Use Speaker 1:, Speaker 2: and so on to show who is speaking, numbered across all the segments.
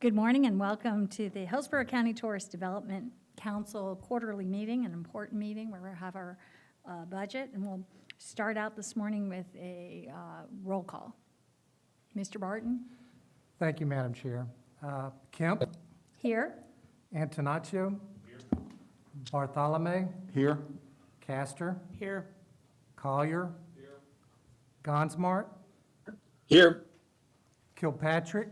Speaker 1: Good morning and welcome to the Hillsborough County Tourist Development Council quarterly meeting, an important meeting where we'll have our budget, and we'll start out this morning with a roll call. Mr. Barton?
Speaker 2: Thank you, Madam Chair. Kemp?
Speaker 1: Here.
Speaker 2: Antonaccio? Here. Bartholome?
Speaker 3: Here.
Speaker 2: Castor?
Speaker 4: Here.
Speaker 2: Collier? Here. Gonsmart?
Speaker 3: Here.
Speaker 2: Kilpatrick?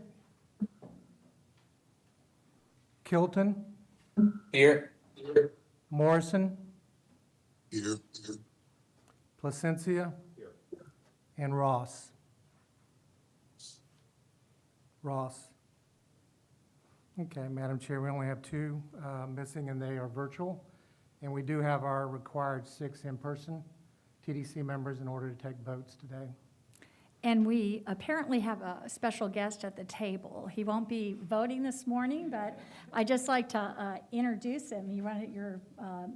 Speaker 2: Kilton?
Speaker 3: Here.
Speaker 2: Morrison?
Speaker 3: Here.
Speaker 2: Placencia? Here. And Ross? Okay, Madam Chair, we only have two missing, and they are virtual. And we do have our required 6 in-person TDC members in order to take votes today.
Speaker 1: And we apparently have a special guest at the table. He won't be voting this morning, but I'd just like to introduce him. You're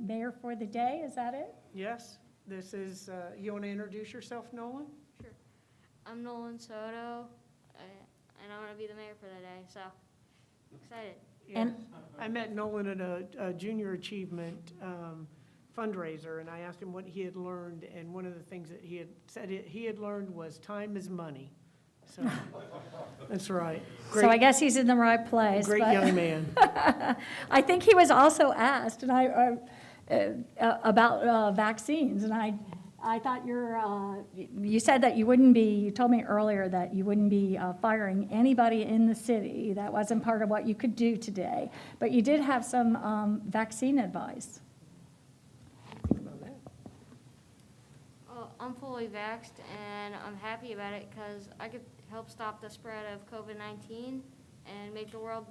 Speaker 1: mayor for the day, is that it?
Speaker 4: Yes, this is, you want to introduce yourself, Nolan?
Speaker 5: Sure. I'm Nolan Soto, and I'm going to be the mayor for the day, so I'm excited.
Speaker 4: Yeah.
Speaker 1: And-
Speaker 4: I met Nolan at a junior achievement fundraiser, and I asked him what he had learned, and one of the things that he had said he had learned was time is money. So, that's right.
Speaker 1: So I guess he's in the right place.
Speaker 4: Great
Speaker 1: but-
Speaker 4: young man.
Speaker 1: I think he was also asked about vaccines, and I thought you said that you told me earlier that you wouldn't be firing anybody in the city. That wasn't part of what you could do today, but you did have some vaccine advice.
Speaker 5: Well, I'm fully vaxxed, and I'm happy about it because I could help stop the spread of COVID-19 and make the world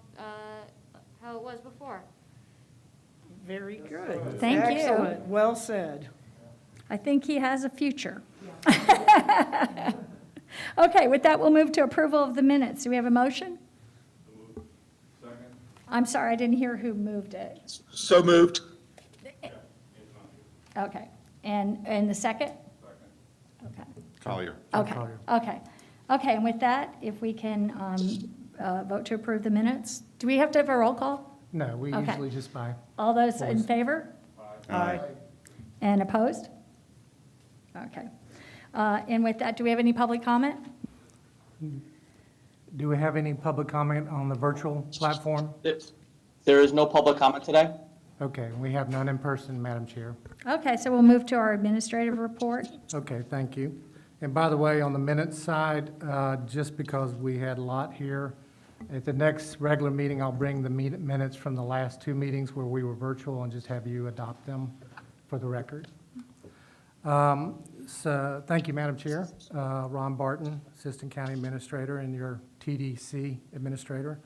Speaker 5: how it was before.
Speaker 4: Very good.
Speaker 1: Thank you.
Speaker 4: Excellent. Well said.
Speaker 1: I think he has a future. Okay, with that, we'll move to approval of the minutes. Do we have a motion?
Speaker 3: Second.
Speaker 1: I'm sorry, I didn't hear who moved it.
Speaker 3: So moved.
Speaker 1: Okay, and the second? Okay.
Speaker 3: Collier.
Speaker 1: Okay,
Speaker 2: Collier.
Speaker 1: okay, and with that, if we can vote to approve the minutes, do we have to have a roll call?
Speaker 2: No, we
Speaker 1: Okay.
Speaker 2: usually just by.
Speaker 1: All those in
Speaker 2: Voice.
Speaker 1: favor
Speaker 4: Aye.
Speaker 1: and opposed? Okay. And with that, do we have any public comment?
Speaker 2: Do we have any public comment on the virtual platform?
Speaker 6: There is no public comment today.
Speaker 2: Okay, we have none in person, Madam Chair.
Speaker 1: Okay, so we'll move to our administrative report.
Speaker 2: Okay, thank you. And by the way, on the minutes side, just because we had a lot here, at the next regular meeting, I'll bring the minutes from the last 2 meetings where we were virtual and just have you adopt them for the record. So thank you, Madam Chair. Ron Barton, Assistant County Administrator, and your TDC Administrator.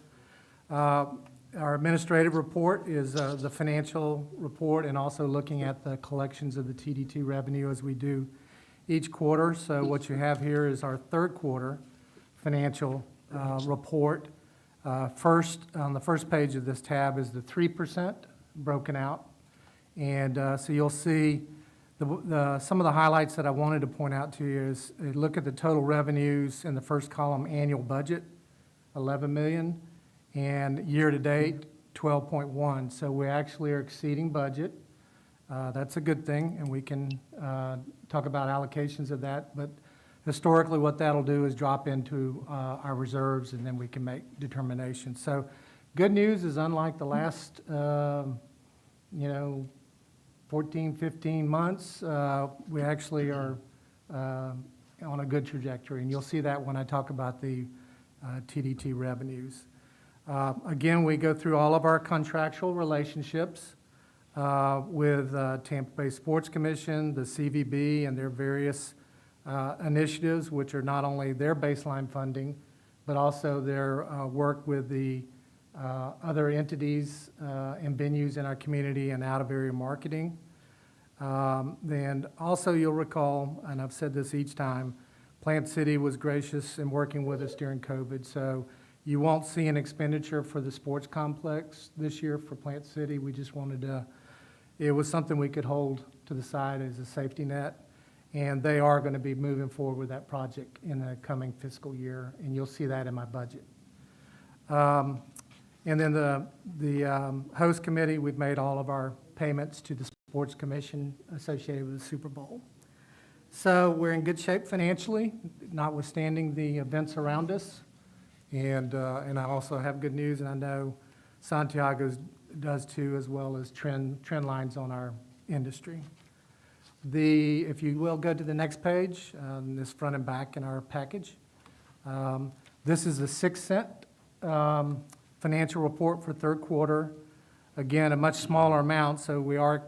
Speaker 2: Our administrative report is the financial report and also looking at the collections of the TDT revenue as we do each quarter. So what you have here is our third quarter financial report. First, on the first page of this tab is the 3% broken out. And so you'll see some of the highlights that I wanted to point out to you is look at the total revenues in the first column, annual budget, 11 million. And year-to-date, 12.1. So we actually are exceeding budget. That's a good thing, and we can talk about allocations of that. But historically, what that'll do is drop into our reserves, and then we can make determinations. So good news is, unlike the last, 14, 15 months, we actually are on a good trajectory. And you'll see that when I talk about the TDT revenues. Again, we go through all of our contractual relationships with Tampa Bay Sports Commission, the CVB, and their various initiatives, which are not only their baseline funding, but also their work with the other entities and venues in our community and out-of-area marketing. Then also you'll recall, and I've said this each time, Plant City was gracious in working with us during COVID. So you won't see an expenditure for the sports complex this year for Plant City. We just wanted to, it was something we could hold to the side as a safety net. And they are going to be moving forward with that project in the coming fiscal year, and you'll see that in my budget. And then the host committee, we've made all of our payments to the Sports Commission associated with the Super Bowl. So we're in good shape financially, notwithstanding the events around us. And I also have good news, and I know Santiago does too, as well as trend lines on our industry. If you will, go to the next page, this front and back in our package. This is the 6-cent financial report for third quarter. Again, a much smaller amount, so we are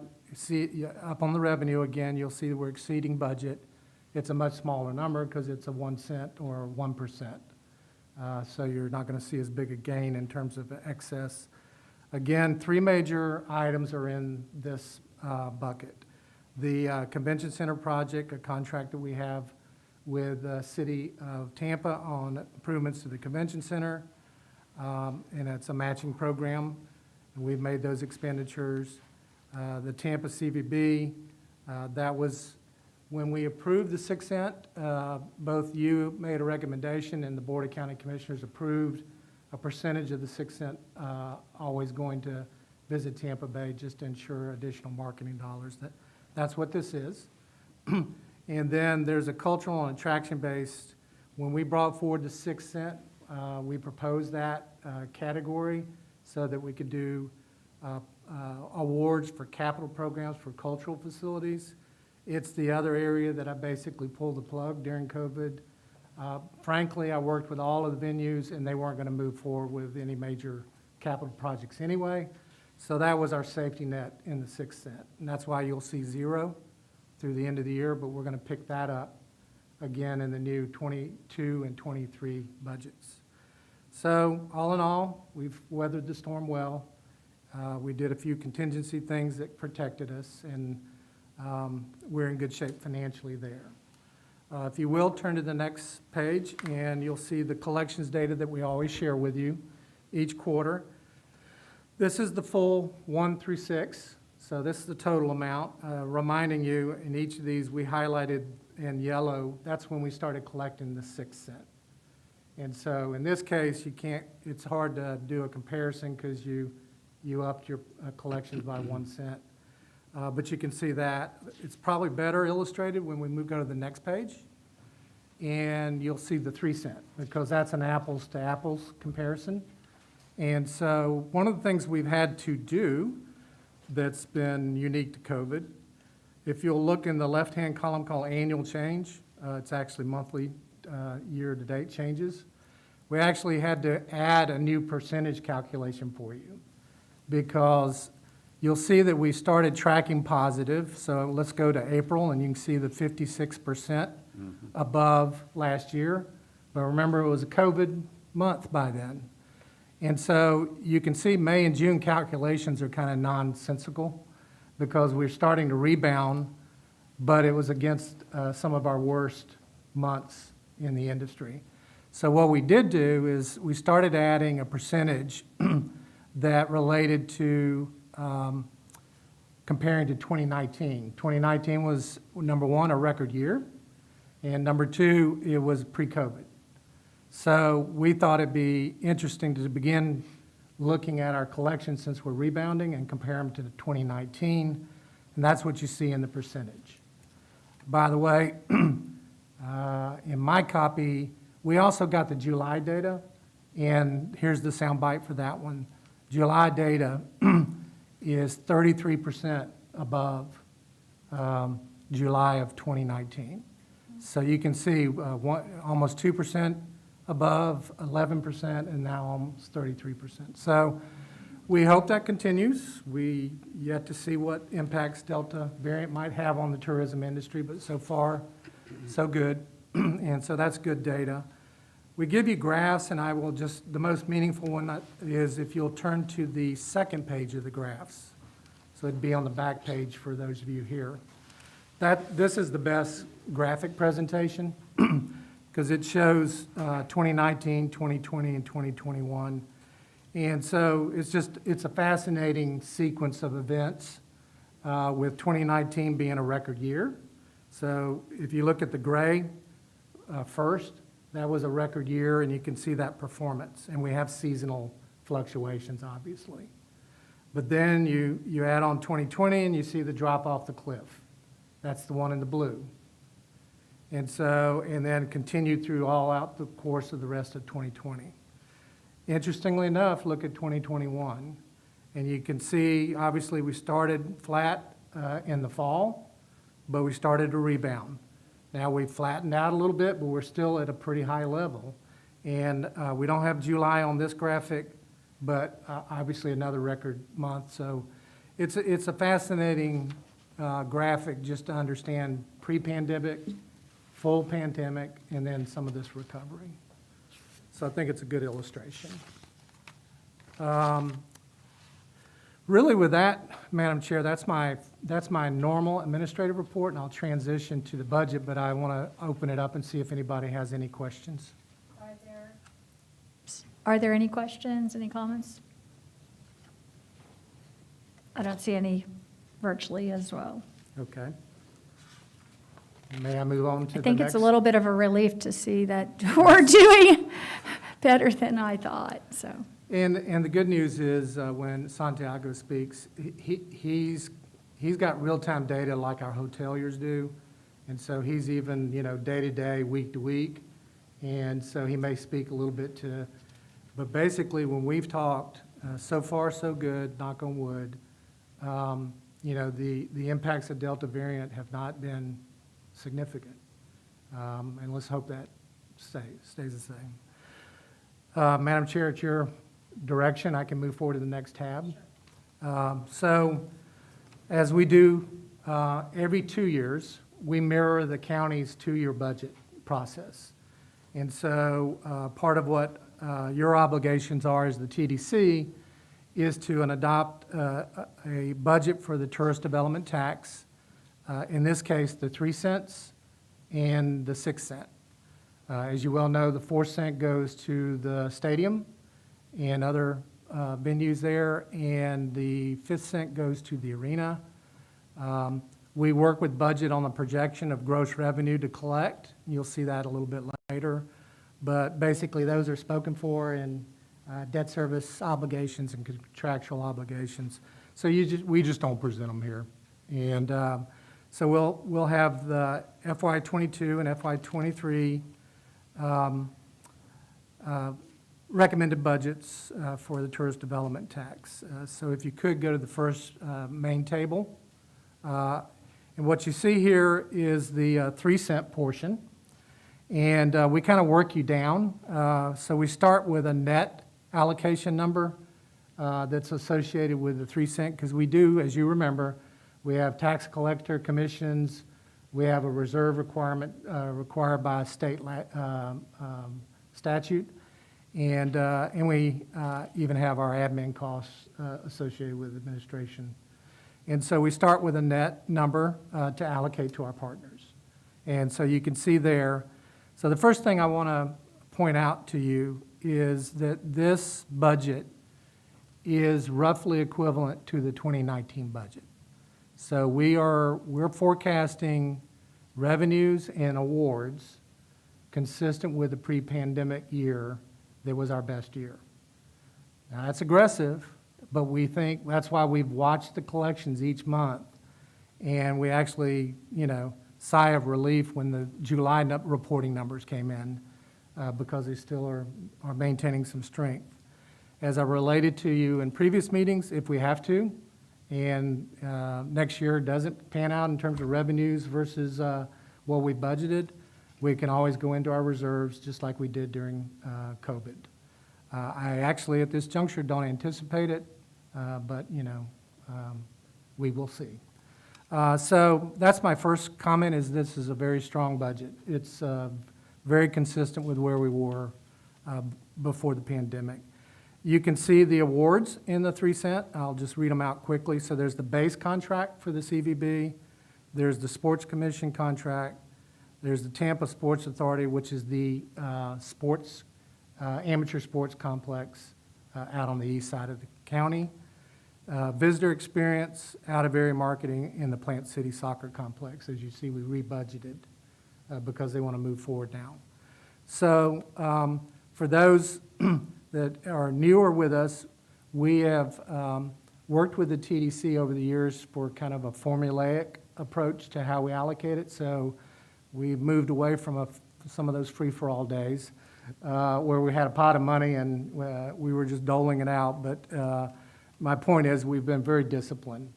Speaker 2: up on the revenue again. You'll see that we're exceeding budget. It's a much smaller number because it's a 1 cent or 1%. So you're not going to see as big a gain in terms of excess. Again, 3 major items are in this bucket. The Convention Center project, a contract that we have with the City of Tampa on improvements to the Convention Center, and it's a matching program, and we've made those expenditures. The Tampa CVB, that was when we approved the 6 cent, both you made a recommendation and the Board of County Commissioners approved a percentage of the 6 cent always going to Visit Tampa Bay just to ensure additional marketing dollars. That's what this is. And then there's a cultural and attraction-based. When we brought forward the 6 cent, we proposed that category so that we could do awards for capital programs for cultural facilities. It's the other area that I basically pulled the plug during COVID. Frankly, I worked with all of the venues, and they weren't going to move forward with any major capital projects anyway. So that was our safety net in the 6 cent. And that's why you'll see 0 through the end of the year, but we're going to pick that up again in the new 22 and 23 budgets. So all in all, we've weathered the storm well. We did a few contingency things that protected us, and we're in good shape financially there. If you will, turn to the next page, and you'll see the collections data that we always share with you each quarter. This is the full 1 through 6, so this is the total amount. Reminding you, in each of these, we highlighted in yellow, that's when we started collecting the 6 cent. And so in this case, it's hard to do a comparison because you upped your collections by 1 cent. But you can see that. It's probably better illustrated when we go to the next page. And you'll see the 3 cent because that's an apples to apples comparison. And so one of the things we've had to do that's been unique to COVID, if you'll look in the left-hand column called annual change, it's actually monthly year-to-date changes. We actually had to add a new percentage calculation for you because you'll see that we started tracking positive. So let's go to April, and you can see the 56% above last year. But remember, it was a COVID month by then. And so you can see May and June calculations are kind of nonsensical because we're starting to rebound, but it was against some of our worst months in the industry. So what we did do is we started adding a percentage that related to comparing to 2019. 2019 was, number one, a record year, and number two, it was pre-COVID. So we thought it'd be interesting to begin looking at our collections since we're rebounding and compare them to the 2019, and that's what you see in the percentage. By the way, in my copy, we also got the July data, and here's the soundbite for that one. July data is 33% above July of 2019. So you can see almost 2% above, 11%, and now almost 33%. So we hope that continues. We yet to see what impacts Delta variant might have on the tourism industry, but so far, so good. And so that's good data. We give you graphs, and I will just, the most meaningful one is if you'll turn to the second page of the graphs. So it'd be on the back page for those of you here. This is the best graphic presentation because it shows 2019, 2020, and 2021. And so it's a fascinating sequence of events with 2019 being a record year. So if you look at the gray first, that was a record year, and you can see that performance. And we have seasonal fluctuations, obviously. But then you add on 2020 and you see the drop off the cliff. That's the one in the blue. And then continued through all out the course of the rest of 2020. Interestingly enough, look at 2021. And you can see, obviously, we started flat in the fall, but we started to rebound. Now we've flattened out a little bit, but we're still at a pretty high level. And we don't have July on this graphic, but obviously another record month. So it's a fascinating graphic just to understand pre-pandemic, full pandemic, and then some of this recovery. So I think it's a good illustration. Really with that, Madam Chair, that's my normal administrative report, and I'll transition to the budget, but I want to open it up and see if anybody has any questions.
Speaker 1: Are there any questions, any comments? I don't see any virtually as well.
Speaker 2: Okay. May I move on to the next?
Speaker 1: I think it's a little bit of a relief to see that we're doing better than I thought, so.
Speaker 2: And the good news is when Santiago speaks, he's got real-time data like our hoteliers do. And so he's even, day to day, week to week. And so he may speak a little bit to, but basically when we've talked, so far so good, knock on wood, the impacts of Delta variant have not been significant. And let's hope that stays the same. Madam Chair, at your direction, I can move forward to the next tab. So as we do every 2 years, we mirror the county's 2-year budget process. And so part of what your obligations are as the TDC is to adopt a budget for the tourist development tax, in this case, the 3 cents and the 6 cent. As you well know, the 4 cent goes to the stadium and other venues there, and the 5 cent goes to the arena. We work with budget on the projection of gross revenue to collect. You'll see that a little bit later. But basically, those are spoken for in debt service obligations and contractual obligations. So we just don't present them here. And so we'll have the FY22 and FY23 recommended budgets for the tourist development tax. So if you could go to the first main table. And what you see here is the 3 cent portion. And we kind of work you down. So we start with a net allocation number that's associated with the 3 cent, because we do, as you remember, we have tax collector commissions, we have a reserve requirement required by state statute, and we even have our admin costs associated with administration. And so we start with a net number to allocate to our partners. And so you can see there. So the first thing I want to point out to you is that this budget is roughly equivalent to the 2019 budget. So we're forecasting revenues and awards consistent with the pre-pandemic year that was our best year. Now that's aggressive, but we think that's why we've watched the collections each month, and we actually, sigh of relief when the July reporting numbers came in because they still are maintaining some strength. As I related to you in previous meetings, if we have to, and next year doesn't pan out in terms of revenues versus what we budgeted, we can always go into our reserves just like we did during COVID. I actually, at this juncture, don't anticipate it, but, we will see. So that's my first comment, is this is a very strong budget. It's very consistent with where we were before the pandemic. You can see the awards in the 3 cent. I'll just read them out quickly. So there's the base contract for the CVB. There's the Sports Commission contract. There's the Tampa Sports Authority, which is the amateur sports complex out on the east side of the county. Visitor experience, out-of-area marketing, in the Plant City Soccer Complex. As you see, we rebudgeted because they want to move forward now. So for those that are newer with us, we have worked with the TDC over the years for kind of a formulaic approach to how we allocate it. So we moved away from some of those free-for-all days where we had a pot of money and we were just doling it out. But my point is we've been very disciplined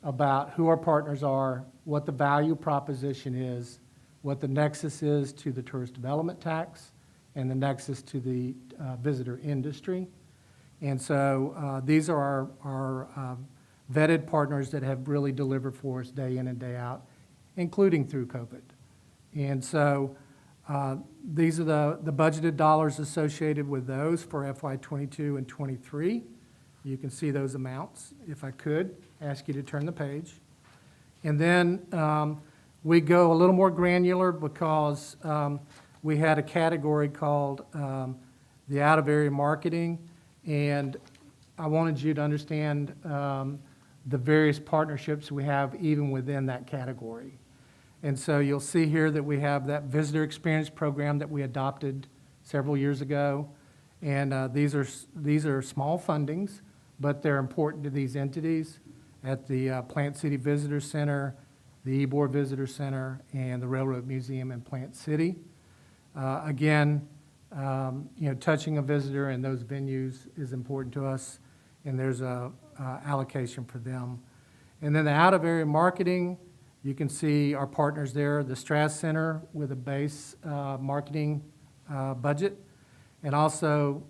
Speaker 2: about who our partners are, what the value proposition is, what the nexus is to the tourist development tax, and the nexus to the visitor industry. And so these are our vetted partners that have really delivered for us day in and day out, including through COVID. And so these are the budgeted dollars associated with those for FY22 and 23. You can see those amounts. If I could ask you to turn the page. And then we go a little more granular because we had a category called the out-of-area marketing, and I wanted you to understand the various partnerships we have even within that category. And so you'll see here that we have that visitor experience program that we adopted several years ago, and these are small fundings, but they're important to these entities at the Plant City Visitor Center, the Ybor Visitor Center, and the Railroad Museum in Plant City. Again, touching a visitor in those venues is important to us, and there's a allocation for them. And then the out-of-area marketing, you can see our partners there, the Strass Center with a base marketing budget, and also,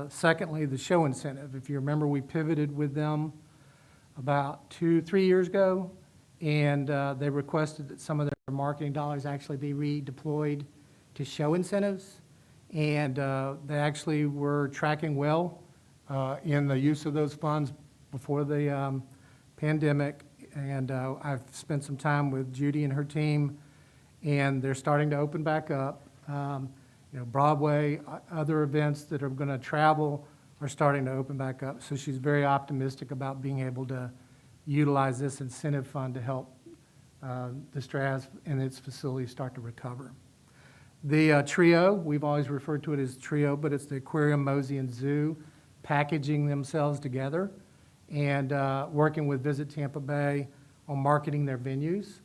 Speaker 2: secondly, the show incentive. If you remember, we pivoted with them about 2-3 years ago, and they requested that some of their marketing dollars actually be redeployed to show incentives, and they actually were tracking well in the use of those funds before the pandemic, and I've spent some time with Judy and her team, and they're starting to open back up. Broadway, other events that are going to travel are starting to open back up, so she's very optimistic about being able to utilize this incentive fund to help the Strass and its facilities start to recover. The TRIO, we've always referred to it as TRIO, but it's the Aquarium, Mosey, and Zoo packaging themselves together and working with Visit Tampa Bay on marketing their venues.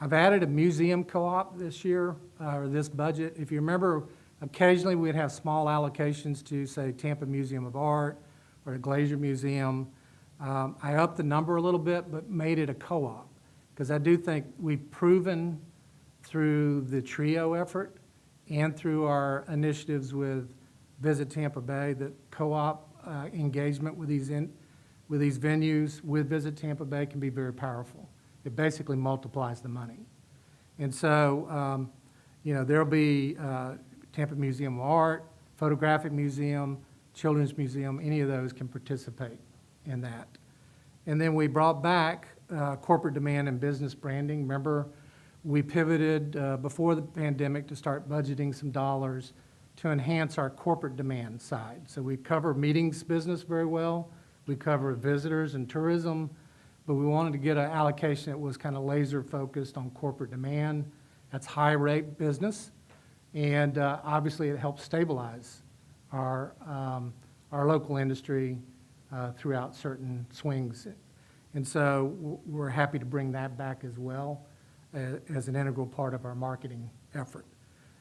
Speaker 2: I've added a museum co-op this year, or this budget. If you remember, occasionally we'd have small allocations to, say, Tampa Museum of Art or the Glacier Museum. I upped the number a little bit, but made it a co-op, because I do think we've proven through the TRIO effort and through our initiatives with Visit Tampa Bay that co-op engagement with these venues with Visit Tampa Bay can be very powerful. It basically multiplies the money. And so, there'll be Tampa Museum of Art, Photographic Museum, Children's Museum, any of those can participate in that. And then we brought back corporate demand and business branding. Remember, we pivoted before the pandemic to start budgeting some dollars to enhance our corporate demand side. So we cover meetings business very well. We cover visitors and tourism, but we wanted to get an allocation that was kind of laser focused on corporate demand. That's high rate business, and obviously it helps stabilize our local industry throughout certain swings. And so we're happy to bring that back as well as an integral part of our marketing effort.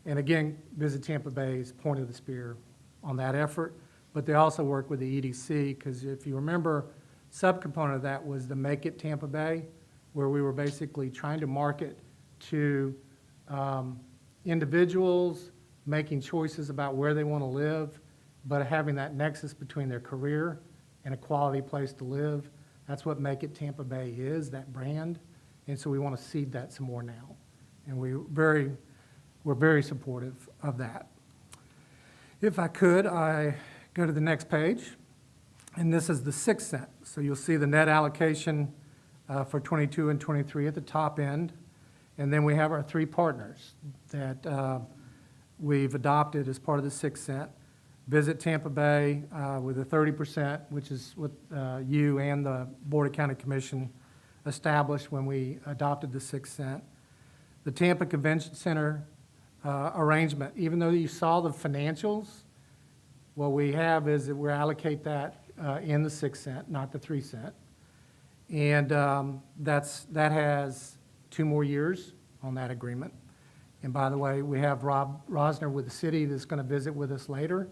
Speaker 2: And again, Visit Tampa Bay is point of the spear on that effort, but they also work with the EDC, because if you remember, subcomponent of that was the Make It Tampa Bay, where we were basically trying to market to individuals making choices about where they want to live, but having that nexus between their career and a quality place to live. That's what Make It Tampa Bay is, that brand. And so we want to seed that some more now. And we're very supportive of that. If I could, I go to the next page. And this is the 6 cent. So you'll see the net allocation for 22 and 23 at the top end. And then we have our 3 partners that we've adopted as part of the 6 cent. Visit Tampa Bay with a 30%, which is what you and the Board of County Commission established when we adopted the 6 cent. The Tampa Convention Center arrangement, even though you saw the financials, What we have is that we allocate that in the 6 cent, not the 3 cent. And that has 2 more years on that agreement. And by the way, we have Rob Rosner with the city that's going to visit with us later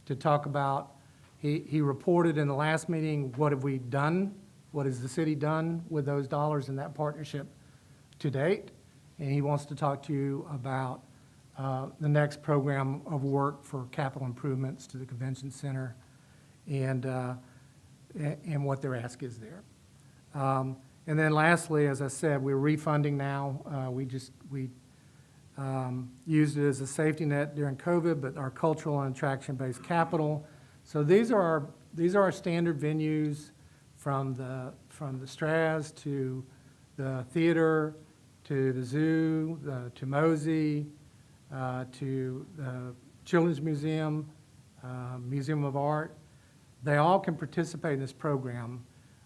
Speaker 2: to talk about, he reported in the last meeting, what have we done? What has the city done with those dollars in that partnership to date? And he wants to talk to you about the next program of work for capital improvements to the convention center and what their ask is there. And then lastly, as I said, we're refunding now. We used it as a safety net during COVID, but our cultural and attraction-based capital. So these are our standard venues from the Straz to the theater, to the zoo, to Mosey, to the Children's Museum, Museum of Art. They all can participate in this program,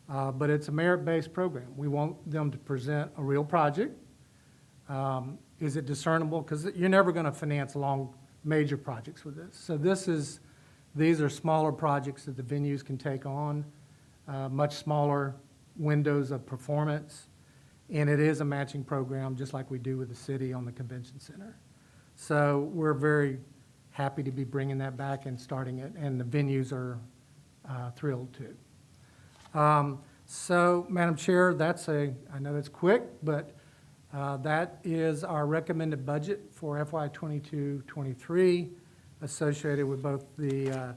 Speaker 2: but it's a merit-based program. We want them to present a real project. Is it discernible? Because you're never going to finance long, major projects with this. So these are smaller projects that the venues can take on, much smaller windows of performance, and it is a matching program just like we do with the city on the convention center. So we're very happy to be bringing that back and starting it, and the venues are thrilled too. So, Madam Chair, I know that's quick, but that is our recommended budget for FY 22-23 associated with both the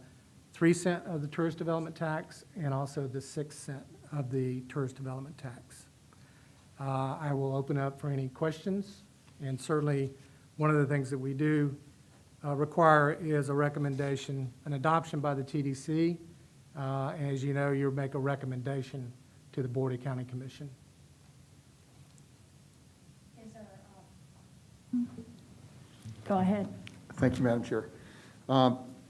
Speaker 2: 3 cent of the tourist development tax and also the 6 cent of the tourist development tax. I will open up for any questions, and certainly one of the things that we do require is a recommendation, an adoption by the TDC. And as you know, you make a recommendation to the Board of County Commission.
Speaker 1: Go ahead.
Speaker 7: Thank you, Madam Chair.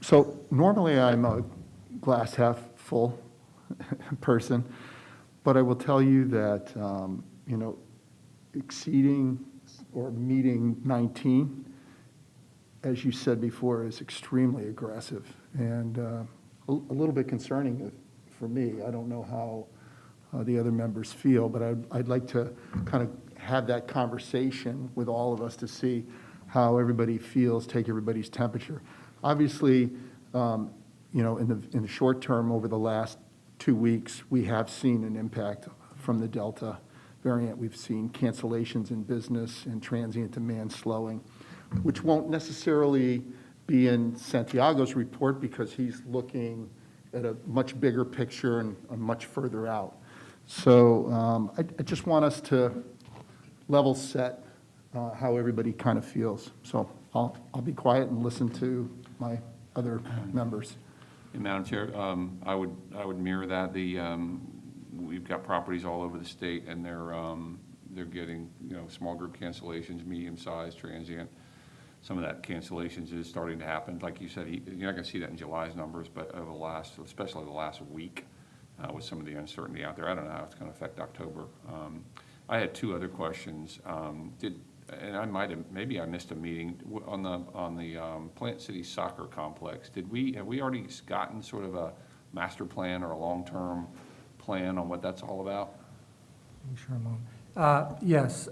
Speaker 7: So normally I'm a glass half full person, but I will tell you that, exceeding or meeting 19, as you said before, is extremely aggressive and a little bit concerning for me. I don't know how the other members feel, but I'd like to kind of have that conversation with all of us to see how everybody feels, take everybody's temperature. Obviously, in the short term, over the last 2 weeks, we have seen an impact from the Delta variant. We've seen cancellations in business and transient demand slowing, which won't necessarily be in Santiago's report because he's looking at a much bigger picture and much further out. So I just want us to level set how everybody kind of feels. So I'll be quiet and listen to my other members.
Speaker 8: Madam Chair, I would mirror that. We've got properties all over the state, and they're getting small group cancellations, medium-sized, transient. Some of that cancellations is starting to happen. Like you said, you're not going to see that in July's numbers, but over especially the last week, with some of the uncertainty out there, I don't know how it's going to affect October. I had 2 other questions. And maybe I missed a meeting on the Plant City Soccer Complex. Have we already gotten sort of a master plan or a long-term plan on what that's all about?
Speaker 2: Yes.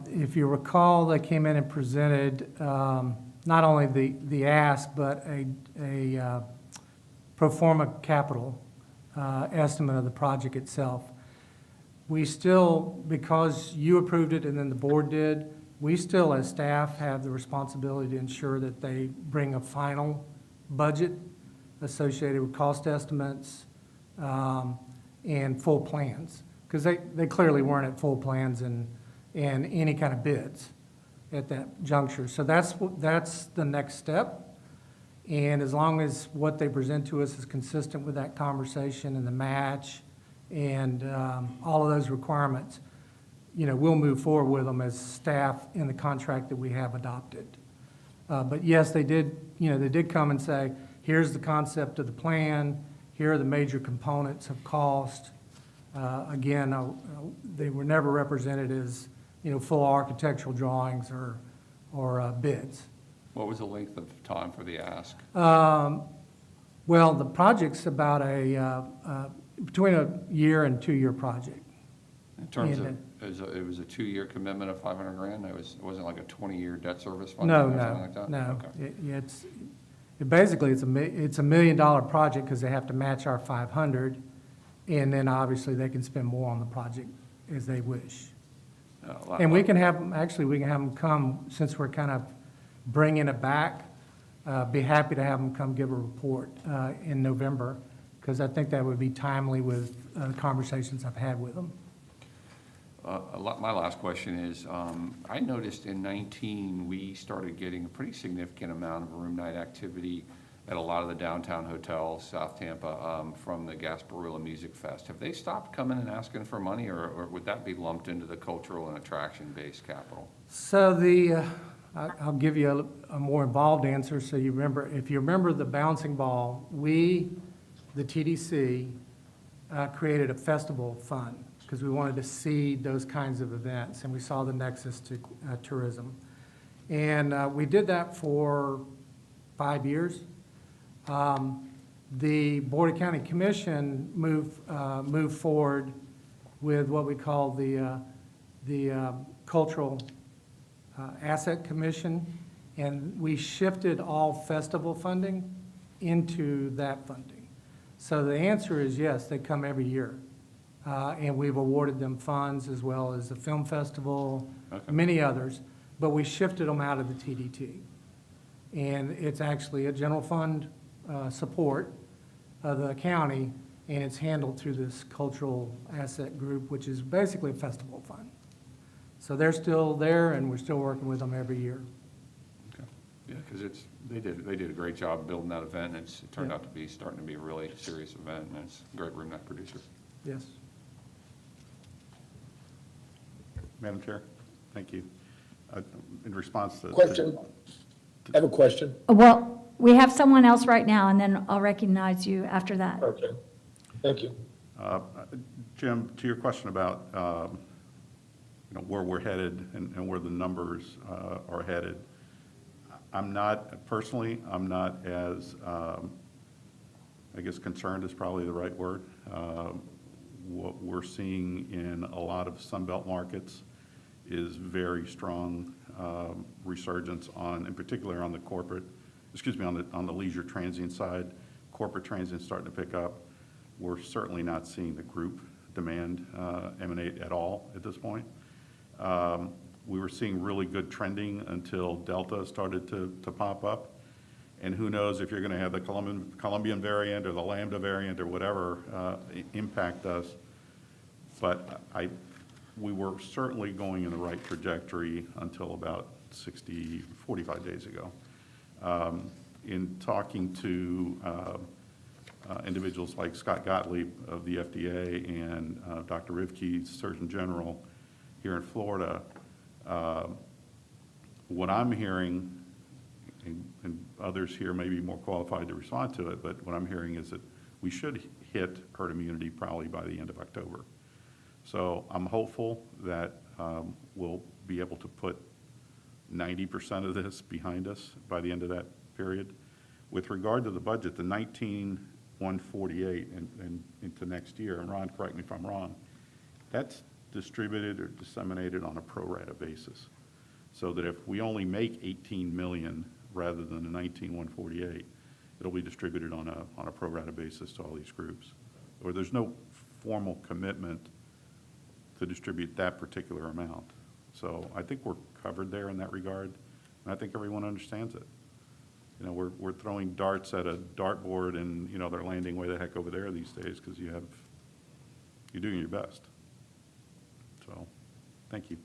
Speaker 2: If you recall, they came in and presented not only the ask, but a pro forma capital estimate of the project itself. We still, because you approved it and then the board did, we still as staff have the responsibility to ensure that they bring a final budget associated with cost estimates and full plans. Because they clearly weren't at full plans and any kind of bids at that juncture. So that's the next step. And as long as what they present to us is consistent with that conversation and the match and all of those requirements, we'll move forward with them as staff in the contract that we have adopted. But yes, they did come and say, here's the concept of the plan, here are the major components of cost. Again, they were never represented as, full architectural drawings or bids.
Speaker 8: What was the length of time for the ask?
Speaker 2: Well, the project's about between a year and 2-year project.
Speaker 8: In terms
Speaker 2: And,
Speaker 8: of, it was a 2-year commitment of 500 grand? It wasn't like a 20-year debt service funding
Speaker 2: No,
Speaker 8: or something
Speaker 2: no,
Speaker 8: like that?
Speaker 2: no.
Speaker 8: Okay.
Speaker 2: Basically, it's a $1 million project because they have to match our 500, and then obviously they can spend more on the project as they wish. And we can have them, actually, we can have them come, since we're kind of bringing it back, be happy to have them come give a report in November, because I think that would be timely with conversations I've had with them.
Speaker 8: My last question is, I noticed in 19, we started getting a pretty significant amount of room night activity at a lot of the downtown hotels, South Tampa, from the Gasparilla Music Fest. Have they stopped coming and asking for money, or would that be lumped into the cultural and attraction-based capital?
Speaker 2: So I'll give you a more involved answer, so you remember, if you remember the bouncing ball, we, the TDC, created a festival fund, because we wanted to seed those kinds of events, and we saw the nexus to tourism. And we did that for 5 years. The Board of County Commission moved forward with what we call the Cultural Asset Commission, and we shifted all festival funding into that funding. So the answer is yes, they come every year. And we've awarded them funds as well as the film festival,
Speaker 8: Okay.
Speaker 2: many others, but we shifted them out of the TDT. And it's actually a general fund support of the county, and it's handled through this cultural asset group, which is basically a festival fund. So they're still there, and we're still working with them every year.
Speaker 8: Okay. Yeah, because they did a great job building that event, and it turned
Speaker 2: Yeah.
Speaker 8: out to be starting to be a really serious event, and it's a great room night producer.
Speaker 2: Yes.
Speaker 9: Madam Chair, thank you. In response to...
Speaker 3: Question. I have a question.
Speaker 1: Well, we have someone else right now, and then I'll recognize you after that.
Speaker 3: Okay. Thank you.
Speaker 9: Jim, to your question about, where we're headed and where the numbers are headed, I'm not as, I guess concerned is probably the right word. What we're seeing in a lot of Sunbelt markets is very strong resurgence in particular on the on the leisure transient side. Corporate transient starting to pick up. We're certainly not seeing the group demand emanate at all at this point. We were seeing really good trending until Delta started to pop up. And who knows if you're going to have the Colombian variant or the Lambda variant or whatever impact us. But we were certainly going in the right trajectory until about 45 days ago. In talking to individuals like Scott Gottlieb of the FDA and Dr. Rivke, Surgeon General here in Florida, what I'm hearing, and others here may be more qualified to respond to it, but what I'm hearing is that we should hit herd immunity probably by the end of October. So I'm hopeful that we'll be able to put 90% of this behind us by the end of that period. With regard to the budget, the 19,148 and into next year, and Ron, correct me if I'm wrong, that's distributed or disseminated on a pro rata basis. So that if we only make 18 million rather than the 19,148, it'll be distributed on a pro rata basis to all these groups. Or there's no formal commitment to distribute that particular amount. So I think we're covered there in that regard, and I think everyone understands it. We're throwing darts at a dartboard, and they're landing way the heck over there these days because you're doing your best. So, thank you.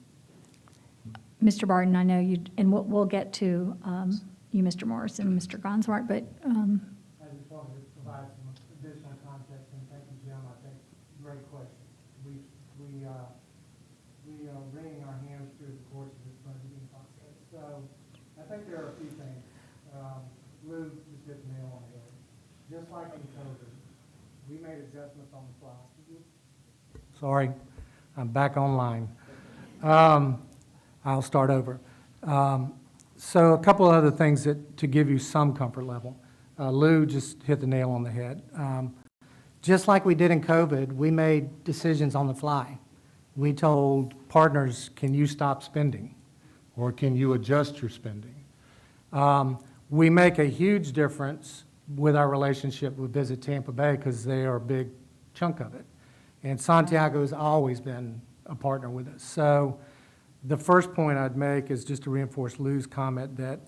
Speaker 1: Mr. Barton, I know you, and we'll get to you, Mr. Morris, and Mr. Gonswart, but
Speaker 2: I just wanted to provide some additional context, and thank you, Jim. I think great question. We are wringing our hands through the course of this budgeting process. So I think there are a few things. Lou just hit the nail on the head. Just like in COVID, we made adjustments on the fly. Sorry, I'm back online. I'll start over. So a couple of other things to give you some comfort level. Lou just hit the nail on the head. Just like we did in COVID, we made decisions on the fly. We told partners, can you stop spending? Or can you adjust your spending? We make a huge difference with our relationship with Visit Tampa Bay because they are a big chunk of it. And Santiago has always been a partner with us. So the first point I'd make is just to reinforce Lou's comment that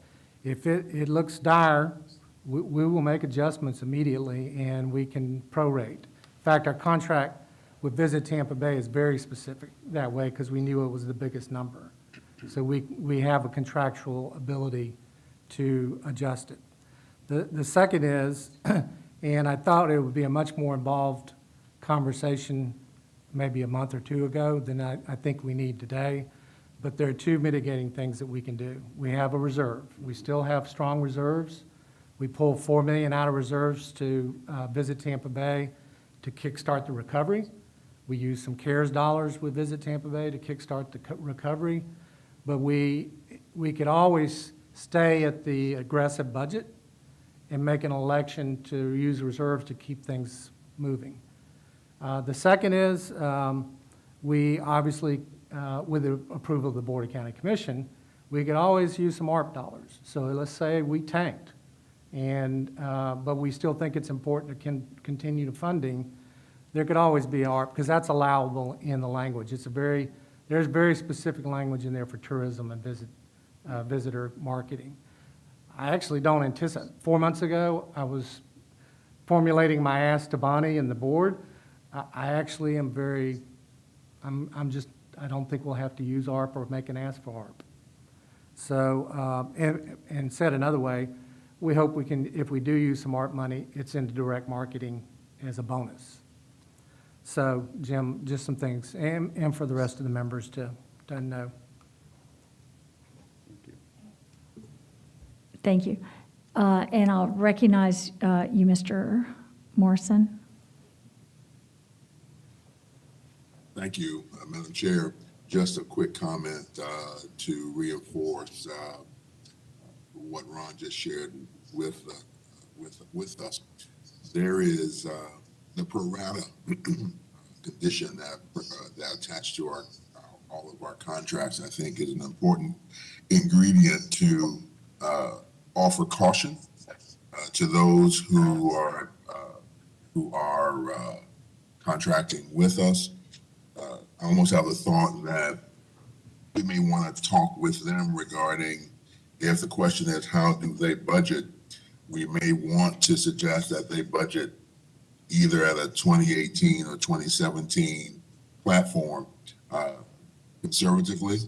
Speaker 2: if it looks dire, we will make adjustments immediately and we can prorate. In fact, our contract with Visit Tampa Bay is very specific that way because we knew it was the biggest number. So we have a contractual ability to adjust it. The second is, and I thought it would be a much more involved conversation maybe a month or two ago than I think we need today, but there are two mitigating things that we can do. We have a reserve. We still have strong reserves. We pulled $4 million out of reserves to Visit Tampa Bay to kickstart the recovery. We used some CARES dollars with Visit Tampa Bay to kickstart the recovery, but we could always stay at the aggressive budget and make an election to use reserves to keep things moving. The second is we obviously, with the approval of the Board of County Commission, we could always use some ARP dollars. So let's say we tanked, but we still think it's important to continue the funding. There could always be ARP because that's allowable in the language. There's very specific language in there for tourism and visitor marketing. I actually don't anticipate. 4 months ago, I was formulating my ask to Bonnie and the board. I actually am I don't think we'll have to use ARP or make an ask for ARP. So, and said another way, we hope we can, if we do use some ARP money, it's into direct marketing as a bonus. So, Jim, just some things, and for the rest of the members to know.
Speaker 1: Thank you. And I'll recognize you, Mr. Morrison.
Speaker 10: Thank you, Madam Chair. Just a quick comment to reinforce what Ron just shared with us. There is the Corrada condition that attached to all of our contracts. I think is an important ingredient to offer caution to those who are contracting with us. I almost have a thought that we may want to talk with them regarding if the question is how do they budget, we may want to suggest that they budget either at a 2018 or 2017 platform conservatively,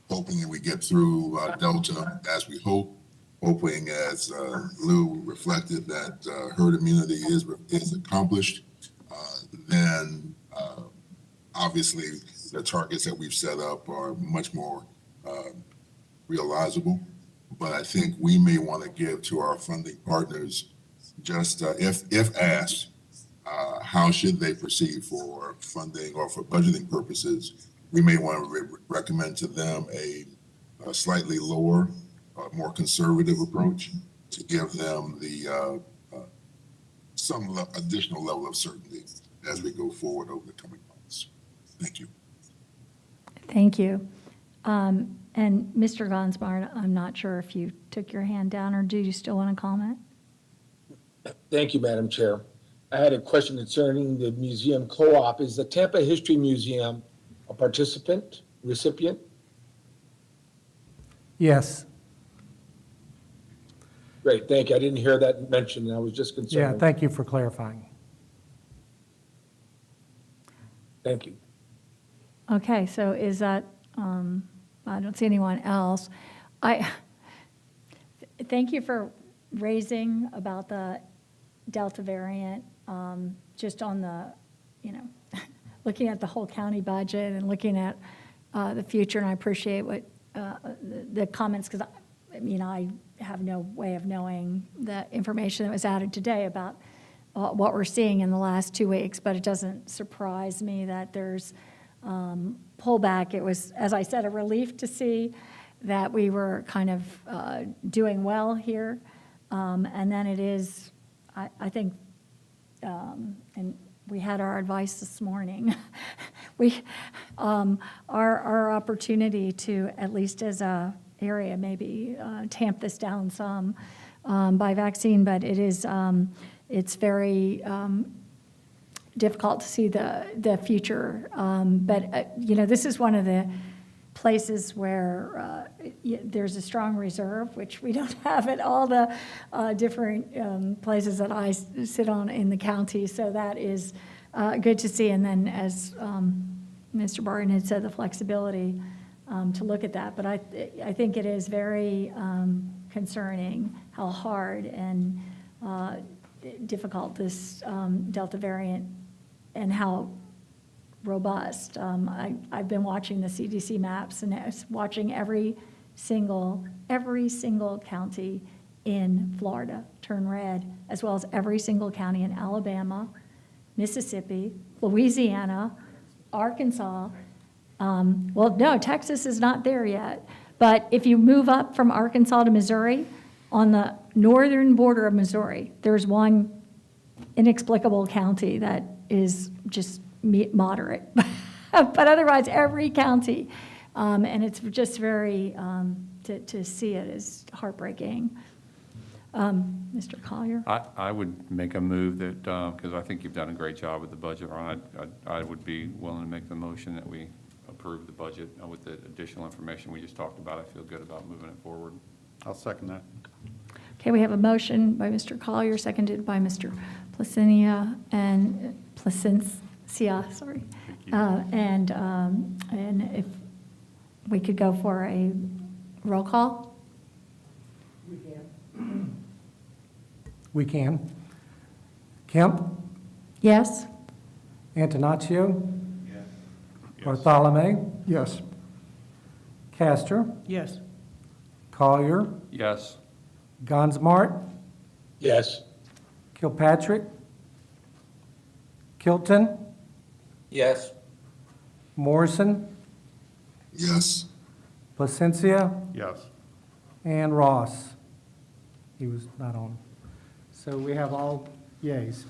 Speaker 10: hoping that we get through Delta as we hope, hoping as Lou reflected that herd immunity is accomplished, then obviously the targets that we've set up are much more realizable. But I think we may want to give to our funding partners just if asked, how should they proceed for funding or for budgeting purposes, we may want to recommend to them a slightly lower, more conservative approach to give them the some additional level of certainty as we go forward over the coming months. Thank you.
Speaker 1: Thank you. And Mr. Gonsmart, I'm not sure if you took your hand down, or do you still want to comment?
Speaker 3: Thank you, Madam Chair. I had a question concerning the museum co-op. Is the Tampa History Museum a participant, recipient?
Speaker 2: Yes.
Speaker 3: Great, thank you. I didn't hear that mentioned, and I was just concerned.
Speaker 2: Yeah, thank you for clarifying.
Speaker 3: Thank you.
Speaker 1: Okay, so is that, I don't see anyone else. Thank you for raising about the Delta variant, just on the, looking at the whole county budget and looking at the future, and I appreciate what the comments, because I have no way of knowing the information that was added today about what we're seeing in the last 2 weeks, but it doesn't surprise me that there's pullback. It was, as I said, a relief to see that we were kind of doing well here. And then it is, I think, and we had our advice this morning. Our opportunity to, at least as a area, maybe tamp this down some by vaccine, but it's very difficult to see the future. But, this is one of the places where there's a strong reserve, which we don't have at all the different places that I sit on in the county. So that is good to see. And then, as Mr. Barton had said, the flexibility to look at that. But I think it is very concerning how hard and difficult this Delta variant and how robust. I've been watching the CDC maps and watching every single county in Florida turn red, as well as every single county in Alabama, Mississippi, Louisiana, Arkansas. Well, no, Texas is not there yet. But if you move up from Arkansas to Missouri, on the northern border of Missouri, there's one inexplicable county that is just moderate. But otherwise, every county, and it's just very, to see it is heartbreaking. Mr. Collier?
Speaker 8: I would make a move that, because I think you've done a great job with the budget, Ron, I would be willing to make the motion that we approve the budget with the additional information we just talked about. I feel good about moving it forward.
Speaker 9: I'll second that.
Speaker 1: Okay, we have a motion by Mr. Collier, seconded by Mr. Placencia, sorry. And if we could go for a roll call?
Speaker 2: We can. Kemp,
Speaker 1: Yes?
Speaker 2: Antonaccio? Yes. Bartholomew?
Speaker 7: Yes.
Speaker 2: Castor?
Speaker 4: Yes.
Speaker 2: Collier?
Speaker 8: Yes.
Speaker 2: Gonsmart?
Speaker 3: Yes.
Speaker 2: Kilpatrick? Kilton?
Speaker 3: Yes.
Speaker 2: Morrison?
Speaker 10: Yes.
Speaker 2: Placencia?
Speaker 9: Yes.
Speaker 2: And Ross. He was not on. So we have all yays.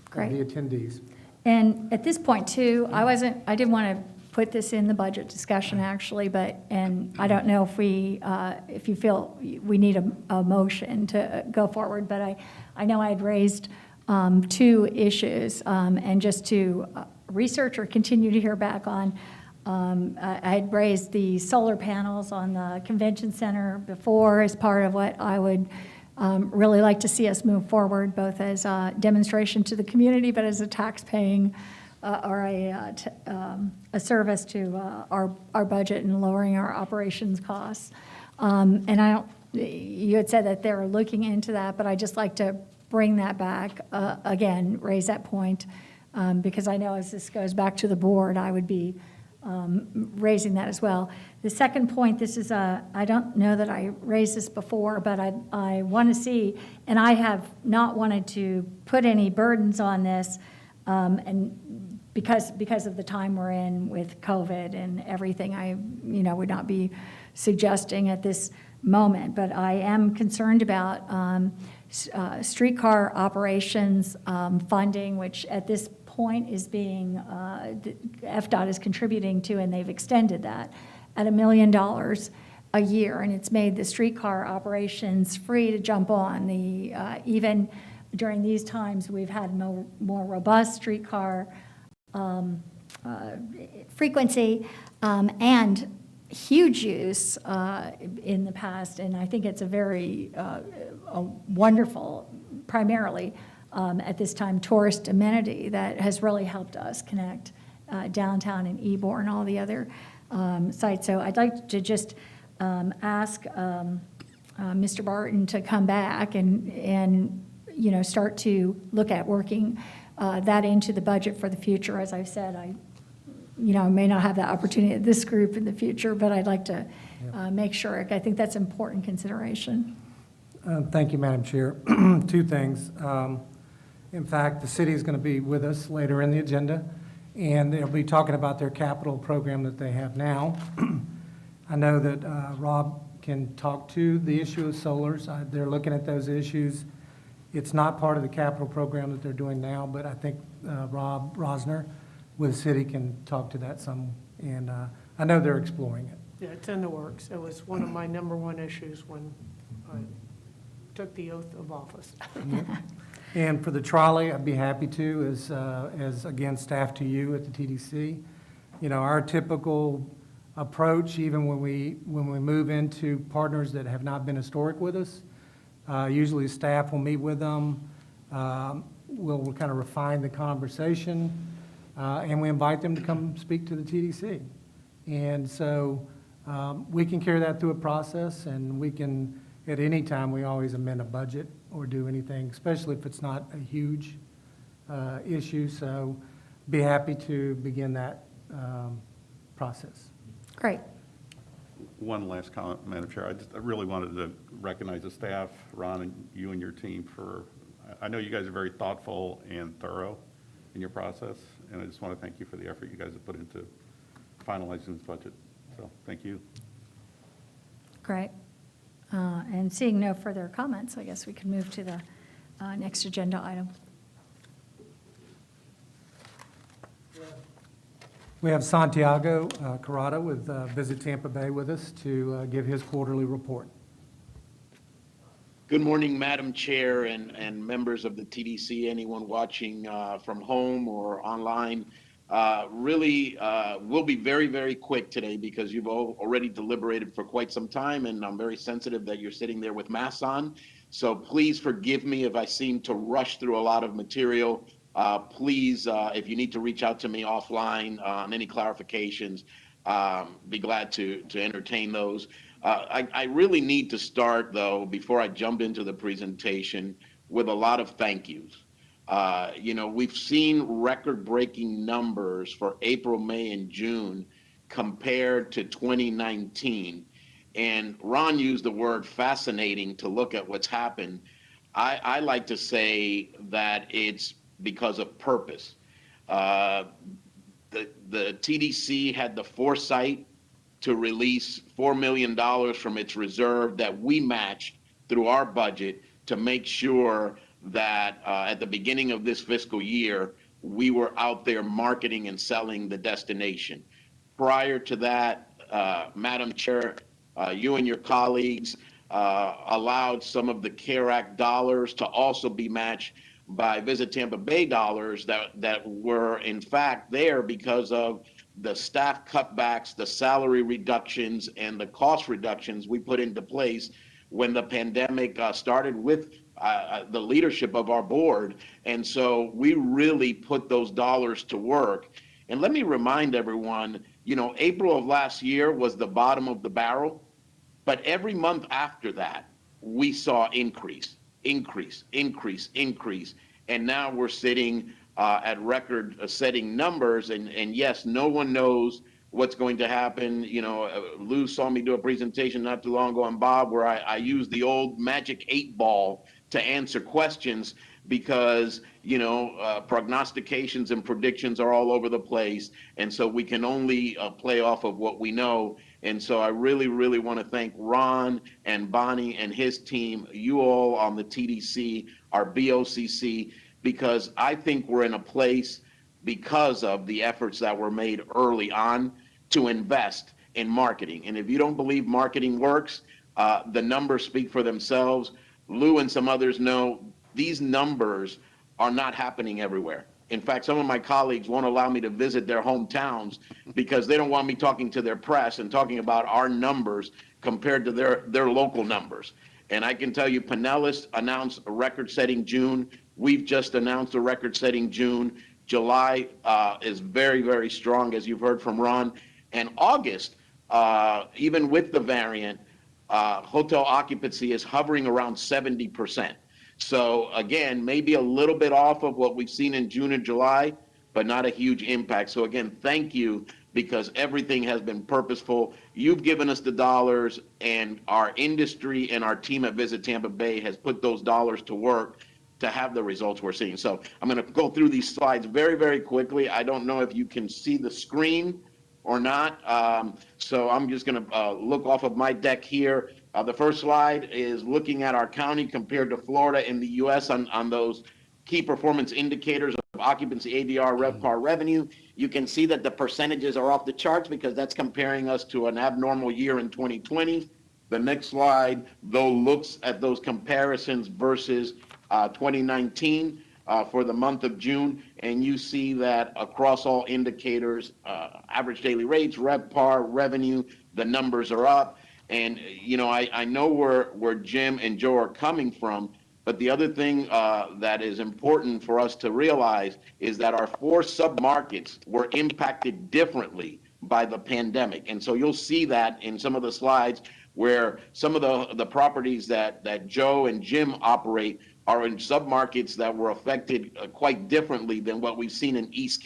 Speaker 1: Great.
Speaker 2: The attendees.
Speaker 1: And at this point, too, I didn't want to put this in the budget discussion, actually, and I don't know if you feel we need a motion to go forward, but I know I had raised 2 issues, and just to research or continue to hear back on, I had raised the solar panels on the convention center before as part of what I would really like to see us move forward, both as a demonstration to the community, but as a tax-paying or a service to our budget and lowering our operations costs. And you had said that they're looking into that, but I'd just like to bring that back again, raise that point, because I know as this goes back to the board, I would be raising that as well. The second point, this is I don't know that I raised this before, but I want to see, and I have not wanted to put any burdens on this, and because of the time we're in with COVID and everything, I would not be suggesting at this moment, but I am concerned about streetcar operations funding, which at this point is being, FDOT is contributing to, and they've extended that at $1 million a year, and it's made the streetcar operations free to jump on. Even during these times, we've had more robust streetcar frequency and huge use in the past, and I think it's a very a wonderful, primarily at this time, tourist amenity that has really helped us connect downtown and Ybor and all the other sites. So I'd like to just ask Mr. Barton to come back and start to look at working that into the budget for the future. As I've said, I may not have that opportunity at this group in the future, but I'd like to make sure. I think that's important consideration.
Speaker 2: Thank you, Madam Chair. 2 things. In fact, the city is going to be with us later in the agenda, and they'll be talking about their capital program that they have now. I know that Rob can talk to the issue of solars. They're looking at those issues. It's not part of the capital program that they're doing now, but I think Rob Rosner with the city can talk to that some, and I know they're exploring it.
Speaker 4: Yeah, it's in the works. It was one of my number one issues when I took the oath of office.
Speaker 2: And for the trolley, I'd be happy to, as again, staff to you at the TDC. You know, our typical approach, even when we move into partners that have not been historic with us, usually staff will meet with them, we'll kind of refine the conversation, and we invite them to come speak to the TDC. And so we can carry that through a process, and we can, at any time, we always amend a budget or do anything, especially if it's not a huge issue. So be happy to begin that process.
Speaker 1: Great.
Speaker 9: One last comment, Madam Chair. I really wanted to recognize the staff, Ron, and you and your team for, I know you guys are very thoughtful and thorough in your process, and I just want to thank you for the effort you guys have put into finalizing this budget. So thank you.
Speaker 1: Great. And seeing no further comments, I guess we can move to the next agenda item.
Speaker 2: We have Santiago Corrada with Visit Tampa Bay with us to give his quarterly report.
Speaker 11: Good morning, Madam Chair and members of the TDC, anyone watching from home or online. Really, we'll be very, very quick today because you've already deliberated for quite some time, and I'm very sensitive that you're sitting there with masks on. So please forgive me if I seem to rush through a lot of material. Please, if you need to reach out to me offline on any clarifications, be glad to entertain those. I really need to start, though, before I jump into the presentation, with a lot of thank yous. You know, we've seen record-breaking numbers for April, May, and June compared to 2019. And Ron used the word fascinating to look at what's happened. I like to say that it's because of purpose. The TDC had the foresight to release $4 million from its reserve that we matched through our budget to make sure that at the beginning of this fiscal year, we were out there marketing and selling the destination. Prior to that, Madam Chair, you and your colleagues allowed some of the CARE Act dollars to also be matched by Visit Tampa Bay dollars that were in fact there because of the staff cutbacks, the salary reductions, and the cost reductions we put into place when the pandemic started with the leadership of our board. And so we really put those dollars to work. And let me remind everyone, you know, April of last year was the bottom of the barrel, but every month after that, we saw increase. And now we're sitting at record-setting numbers. And yes, no one knows what's going to happen. You know, Lou saw me do a presentation not too long ago on Bob where I used the old magic 8-ball to answer questions because, you know, prognostications and predictions are all over the place. And so we can only play off of what we know. And so I really, really want to thank Ron and Bonnie and his team, you all on the TDC, our BOCC, because I think we're in a place because of the efforts that were made early on to invest in marketing. And if you don't believe marketing works, the numbers speak for themselves. Lou and some others know these numbers are not happening everywhere. In fact, some of my colleagues won't allow me to visit their hometowns because they don't want me talking to their press and talking about our numbers compared to their local numbers. And I can tell you, Pinellas announced a record-setting June. We've just announced a record-setting June. July is very, very strong, as you've heard from Ron. And August, even with the variant, hotel occupancy is hovering around 70%. So again, maybe a little bit off of what we've seen in June and July, but not a huge impact. So again, thank you, because everything has been purposeful. You've given us the dollars, and our industry and our team at Visit Tampa Bay has put those dollars to work to have the results we're seeing. So I'm going to go through these slides very, very quickly. I don't know if you can see the screen, or not. So I'm just going to look off of my deck here. The first slide is looking at our county compared to Florida in the U.S. on those key performance indicators of occupancy, ADR, RevPAR, revenue. You can see that the percentages are off the charts because that's comparing us to an abnormal year in 2020. The next slide, though, looks at those comparisons versus 2019 for the month of June, and you see that across all indicators, average daily rates, RevPAR, revenue, the numbers are up. And, you know, I know where Jim and Joe are coming from, but the other thing that is important for us to realize is that our 4 submarkets were impacted differently by the pandemic. And so you'll see that in some of the slides where some of the properties that Joe and Jim operate are in submarkets that were affected quite differently than what we've seen in East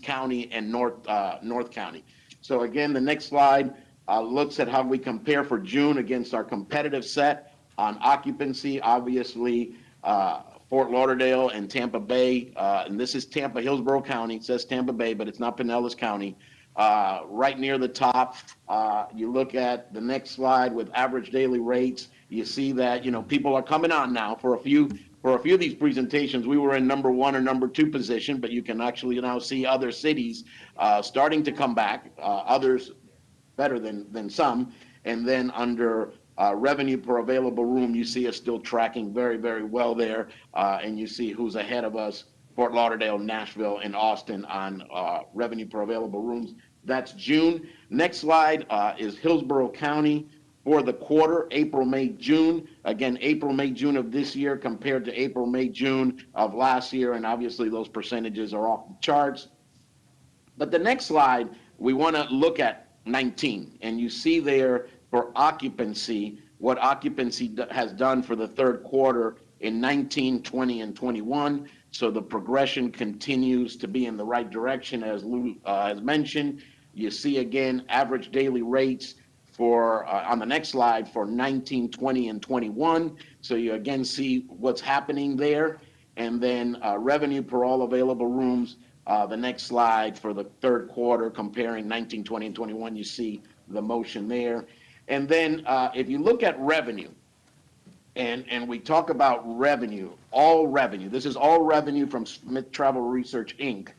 Speaker 11: County and North County. So again, the next slide looks at how we compare for June against our competitive set. On occupancy, obviously, Fort Lauderdale and Tampa Bay, and this is Tampa, Hillsborough County. It says Tampa Bay, but it's not Pinellas County. Right near the top, you look at the next slide with average daily rates. You see that, you know, people are coming on now. For a few of these presentations, we were in number 1 or number 2 position, but you can actually now see other cities starting to come back, others better than some. And then under revenue per available room, you see us still tracking very, very well there. And you see who's ahead of us, Fort Lauderdale, Nashville, and Austin on revenue per available rooms. That's June. Next slide is Hillsborough County for the quarter, April, May, June. Again, April, May, June of this year compared to April, May, June of last year. And obviously those percentages are off the charts. But the next slide, we want to look at 19. And you see there for occupancy, what occupancy has done for the third quarter in 19, 20, and 21. So the progression continues to be in the right direction, as Lou has mentioned. You see again average daily rates for on the next slide for 19, 20, and 21. So you again see what's happening there. And then revenue per all available rooms. The next slide for the third quarter comparing 19, 20, and 21, you see the motion there. And then if you look at revenue, and we talk about revenue, all revenue, this is all revenue from Smith Travel Research, Inc.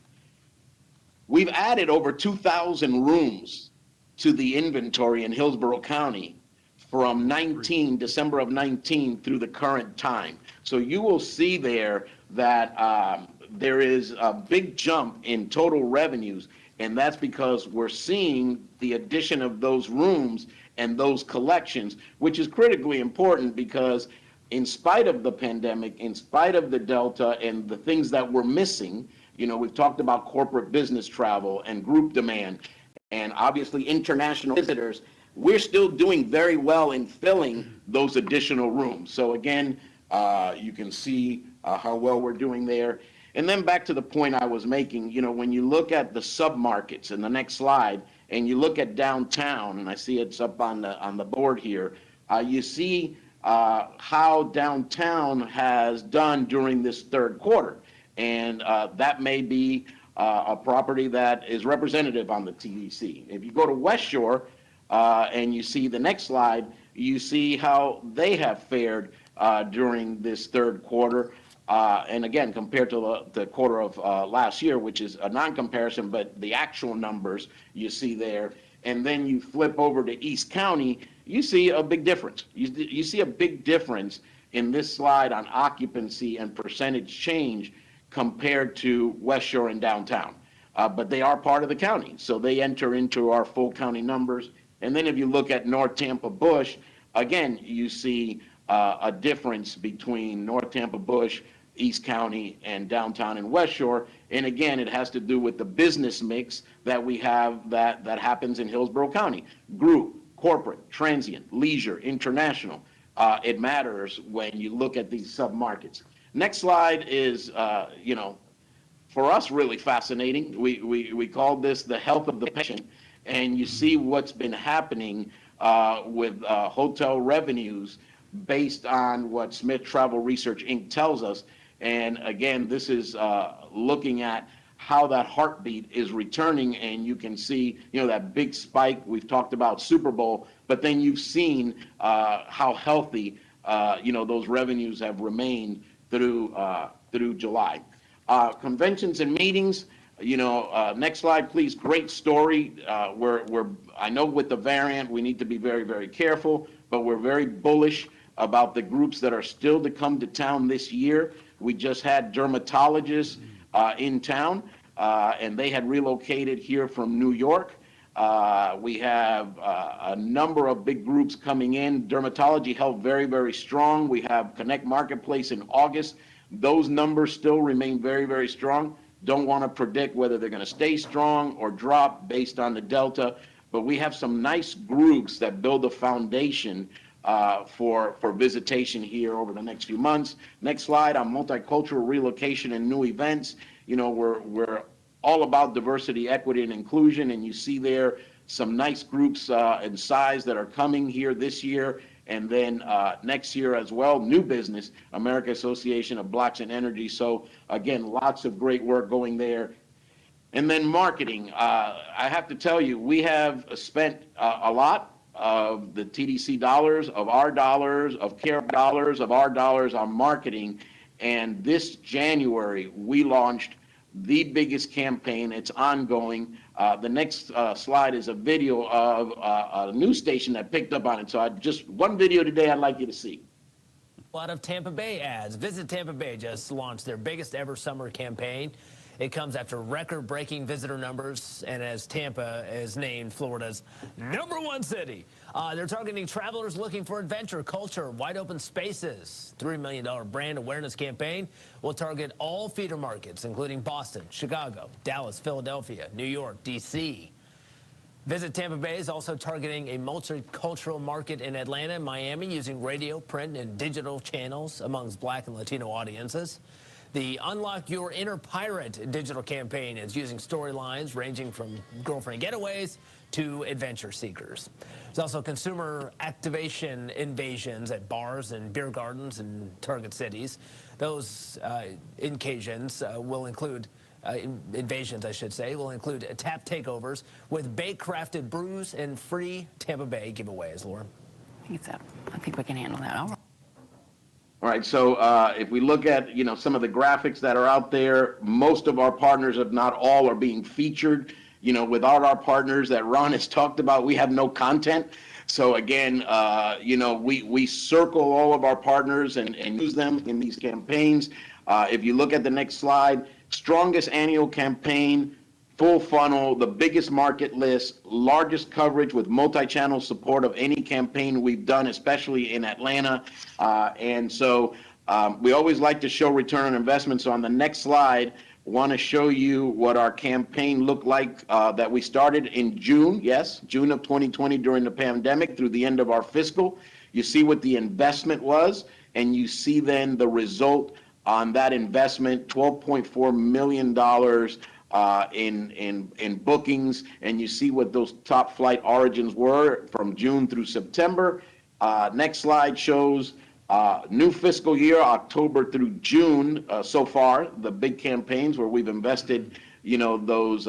Speaker 11: We've added over 2,000 rooms to the inventory in Hillsborough County from December of 19 through the current time. So you will see there that there is a big jump in total revenues, and that's because we're seeing the addition of those rooms and those collections, which is critically important because in spite of the pandemic, in spite of the Delta and the things that we're missing, you know, we've talked about corporate business travel and group demand and obviously international visitors, we're still doing very well in filling those additional rooms. So again, you can see how well we're doing there. And then back to the point I was making, you know, when you look at the submarkets in the next slide, and you look at downtown, and I see it's up on the board here, you see how downtown has done during this third quarter. And that may be a property that is representative on the TDC. If you go to West Shore and you see the next slide, you see how they have fared during this third quarter. And again, compared to the quarter of last year, which is a non-comparison, but the actual numbers you see there. And then you flip over to East County, you see a big difference. You see a big difference in this slide on occupancy and percentage change compared to West Shore and downtown. But they are part of the county, so they enter into our full county numbers. And then if you look at North Tampa Bush, again, you see a difference between North Tampa Bush, East County, and downtown and West Shore. And again, it has to do with the business mix that we have that happens in Hillsborough County. Group, corporate, transient, leisure, international. It matters when you look at these submarkets. Next slide is, you know, for us really fascinating. We call this the health of the patient. And you see what's been happening with hotel revenues based on what Smith Travel Research, Inc. tells us. And again, this is looking at how that heartbeat is returning, and you can see, that big spike. We've talked about Super Bowl, but then you've seen how healthy, those revenues have remained through July. Conventions and meetings, next slide, please. Great story. I know with the variant, we need to be very, very careful, but we're very bullish about the groups that are still to come to town this year. We just had dermatologists in town, and they had relocated here from New York. We have a number of big groups coming in. Dermatology held very, very strong. We have Connect Marketplace in August. Those numbers still remain very, very strong. Don't want to predict whether they're going to stay strong or drop based on the Delta, but we have some nice groups that build a foundation for visitation here over the next few months. Next slide on multicultural relocation and new events. We're all about diversity, equity, and inclusion, and you see there some nice groups and size that are coming here this year, and then next year as well, new business, American Association of Blacks in Energy. So again, lots of great work going there. And then marketing. I have to tell you, we have spent a lot of the TDC dollars, of our dollars, of CARE dollars, of our dollars on marketing. And this January, we launched the biggest campaign. It's ongoing. The next slide is a video of a news station that picked up on it. So just one video today I'd like you to see.
Speaker 12: A lot of Tampa Bay ads. Visit Tampa Bay just launched their biggest ever summer campaign. It comes after record-breaking visitor numbers, and as Tampa is named Florida's #1 city. They're targeting travelers looking for adventure, culture, wide-open spaces. $3 million brand awareness campaign will target all feeder markets, including Boston, Chicago, Dallas, Philadelphia, New York, D.C. Visit Tampa Bay is also targeting a multicultural market in Atlanta and Miami using radio, print, and digital channels amongst Black and Latino audiences. The Unlock Your Inner Pirate digital campaign is using storylines ranging from girlfriend getaways to adventure seekers. There's also consumer activation invasions at bars and beer gardens in target cities. Those invasions will include invasions, I should say, will include tap takeovers with bake-crafted brews and free Tampa Bay giveaways. Laura?
Speaker 13: I think we can handle that. All right.
Speaker 11: All right, so if we look at, some of the graphics that are out there, most of our partners, if not all, are being featured. Without our partners that Ron has talked about, we have no content. So again, we circle all of our partners and use them in these campaigns. If you look at the next slide, strongest annual campaign, full funnel, the biggest market list, largest coverage with multi-channel support of any campaign we've done, especially in Atlanta. And so we always like to show return on investment. So on the next slide, want to show you what our campaign looked like that we started in June, June of 2020 during the pandemic through the end of our fiscal. You see what the investment was, and you see then the result on that investment, $12.4 million in bookings, and you see what those top flight origins were from June through September. Next slide shows new fiscal year, October through June so far, the big campaigns where we've invested, those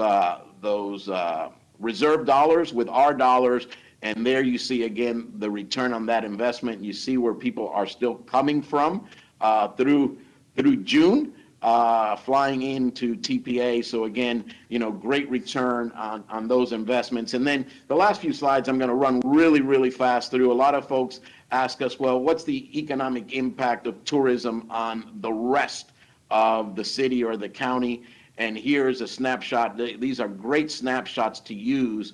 Speaker 11: reserve dollars with our dollars, and there you see again the return on that investment. You see where people are still coming from through June. Flying into TPA. So again, great return on those investments. And then the last few slides, I'm going to run really, really fast through. A lot of folks ask us, well, what's the economic impact of tourism on the rest of the city or the county? And here's a snapshot. These are great snapshots to use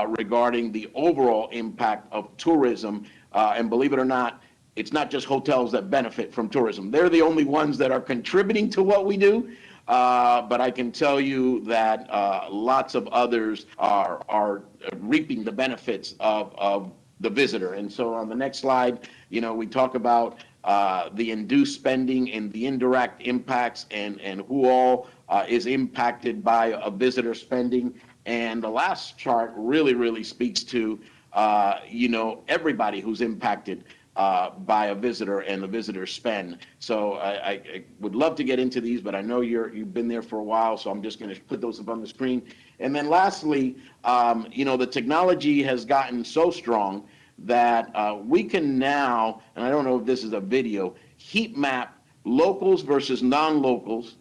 Speaker 11: regarding the overall impact of tourism. And believe it or not, it's not just hotels that benefit from tourism. They're the only ones that are contributing to what we do. But I can tell you that lots of others are reaping the benefits of the visitor. And so on the next slide, we talk about the induced spending and the indirect impacts and who all is impacted by a visitor spending. And the last chart really, really speaks to, everybody who's impacted by a visitor and the visitor spend. So I would love to get into these, but I know you've been there for a while, so I'm just going to put those up on the screen. And then lastly, the technology has gotten so strong that we can now, and I don't know if this is a video, heat map locals versus non-locals,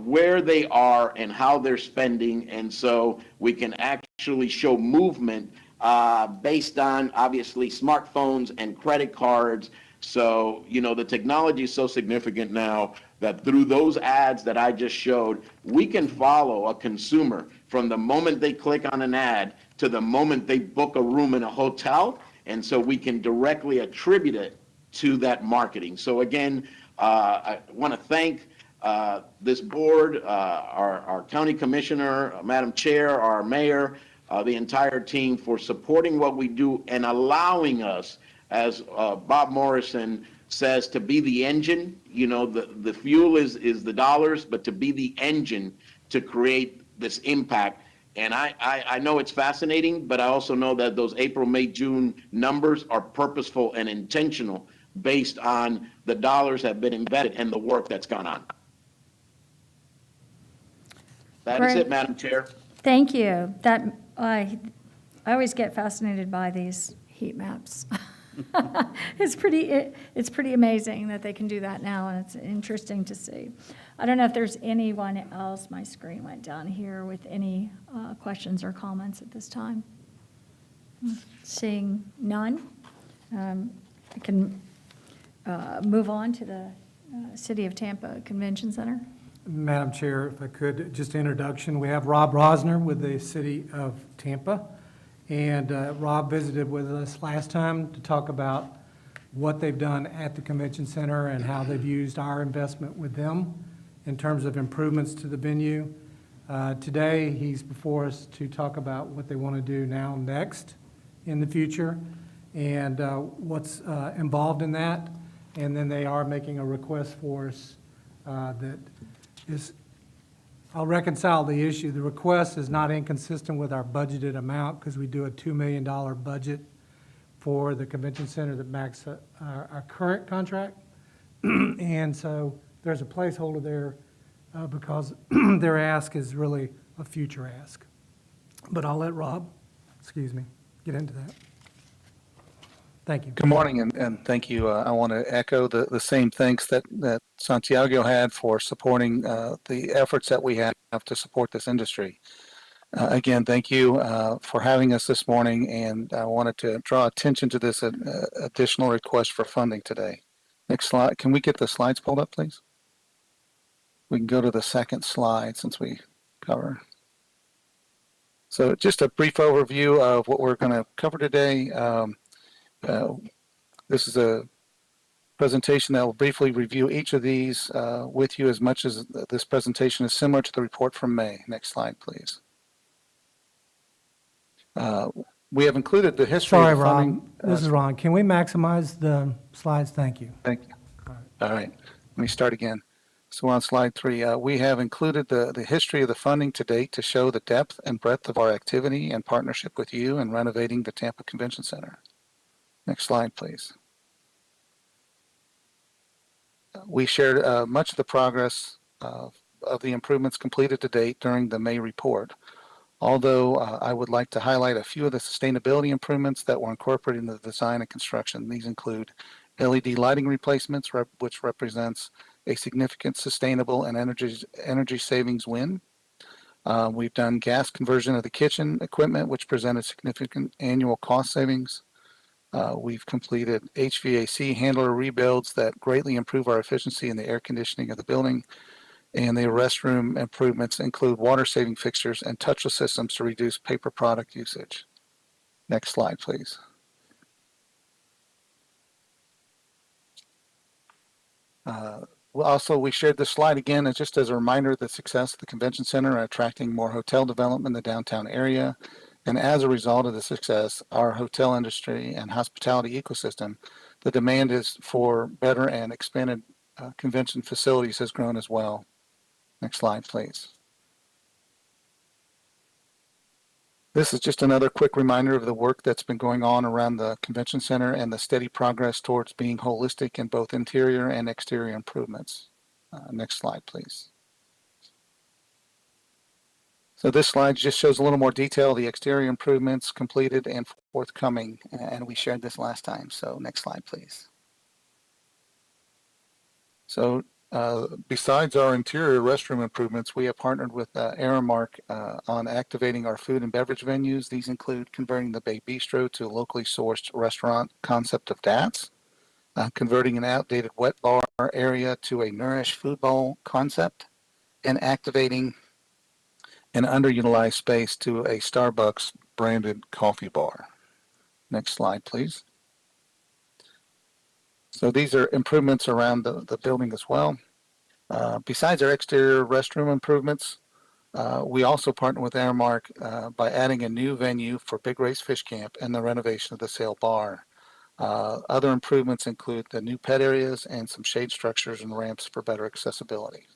Speaker 11: where they are and how they're spending. And so we can actually show movement based on obviously smartphones and credit cards. So, the technology is so significant now that through those ads that I just showed, we can follow a consumer from the moment they click on an ad to the moment they book a room in a hotel. And so we can directly attribute it to that marketing. So again, I want to thank this board, our county commissioner, Madam Chair, our mayor, the entire team for supporting what we do and allowing us, as Bob Morrison says, to be the engine. The fuel is the dollars, but to be the engine to create this impact. And I know it's fascinating, but I also know that those April, May, June numbers are purposeful and intentional based on the dollars that have been embedded and the work that's gone on. That is
Speaker 1: Great.
Speaker 11: it, Madam Chair.
Speaker 1: Thank you. I always get fascinated by these heat maps. It's pretty amazing that they can do that now, and it's interesting to see. I don't know if there's anyone else, my screen went down here, with any questions or comments at this time. Seeing none, I can move on to the City of Tampa Convention Center.
Speaker 2: Madam Chair, if I could, just introduction. We have Rob Rosner with the City of Tampa. And Rob visited with us last time to talk about what they've done at the convention center and how they've used our investment with them in terms of improvements to the venue. Today, he's before us to talk about what they want to do now next in the future and what's involved in that. And then they are making a request for us that is, I'll reconcile the issue. The request is not inconsistent with our budgeted amount because we do a $2 million budget for the convention center that backs our current contract. And so there's a placeholder there because their ask is really a future ask. But I'll let Rob, get into that. Thank you.
Speaker 14: Good morning, and thank you. I want to echo the same thanks that Santiago had for supporting the efforts that we have to support this industry. Again, thank you for having us this morning, and I wanted to draw attention to this additional request for funding today. Next slide. Can we get the slides pulled up, please? We can go to the second slide since we cover. So just a brief overview of what we're going to cover today. This is a presentation that will briefly review each of these with you, as much as this presentation is similar to the report from May. Next slide, please. We have included the history
Speaker 2: Sorry,
Speaker 14: of funding.
Speaker 2: Rob. This is Ron. Can we maximize the slides? Thank you.
Speaker 14: Thank you. All right. Let me start again. So we're on slide 3. We have included the history of the funding to date to show the depth and breadth of our activity and partnership with you in renovating the Tampa Convention Center. Next slide, please. We shared much of the progress of the improvements completed to date during the May report. Although I would like to highlight a few of the sustainability improvements that were incorporated in the design and construction. These include LED lighting replacements, which represents a significant sustainable and energy savings win. We've done gas conversion of the kitchen equipment, which presented significant annual cost savings. We've completed HVAC handler rebuilds that greatly improve our efficiency in the air conditioning of the building. And the restroom improvements include water-saving fixtures and touchless systems to reduce paper product usage. Next slide, please. We shared this slide again and just as a reminder of the success of the convention center in attracting more hotel development in the downtown area. And as a result of the success, our hotel industry and hospitality ecosystem, the demand is for better and expanded convention facilities has grown as well. Next slide, please. This is just another quick reminder of the work that's been going on around the convention center and the steady progress towards being holistic in both interior and exterior improvements. Next slide, please. So this slide just shows a little more detail, the exterior improvements completed and forthcoming, and we shared this last time. So next slide, please. So besides our interior restroom improvements, we have partnered with Aramark on activating our food and beverage venues. These include converting the Bay Bistro to a locally sourced restaurant concept of DATS, converting an outdated wet bar area to a Nourish food bowl concept, and activating an underutilized space to a Starbucks branded coffee bar. Next slide, please. So these are improvements around the building as well. Besides our exterior restroom improvements, we also partner with Aramark by adding a new venue for Big Race Fish Camp and the renovation of the Sail Bar. Other improvements include the new pet areas and some shade structures and ramps for better accessibility.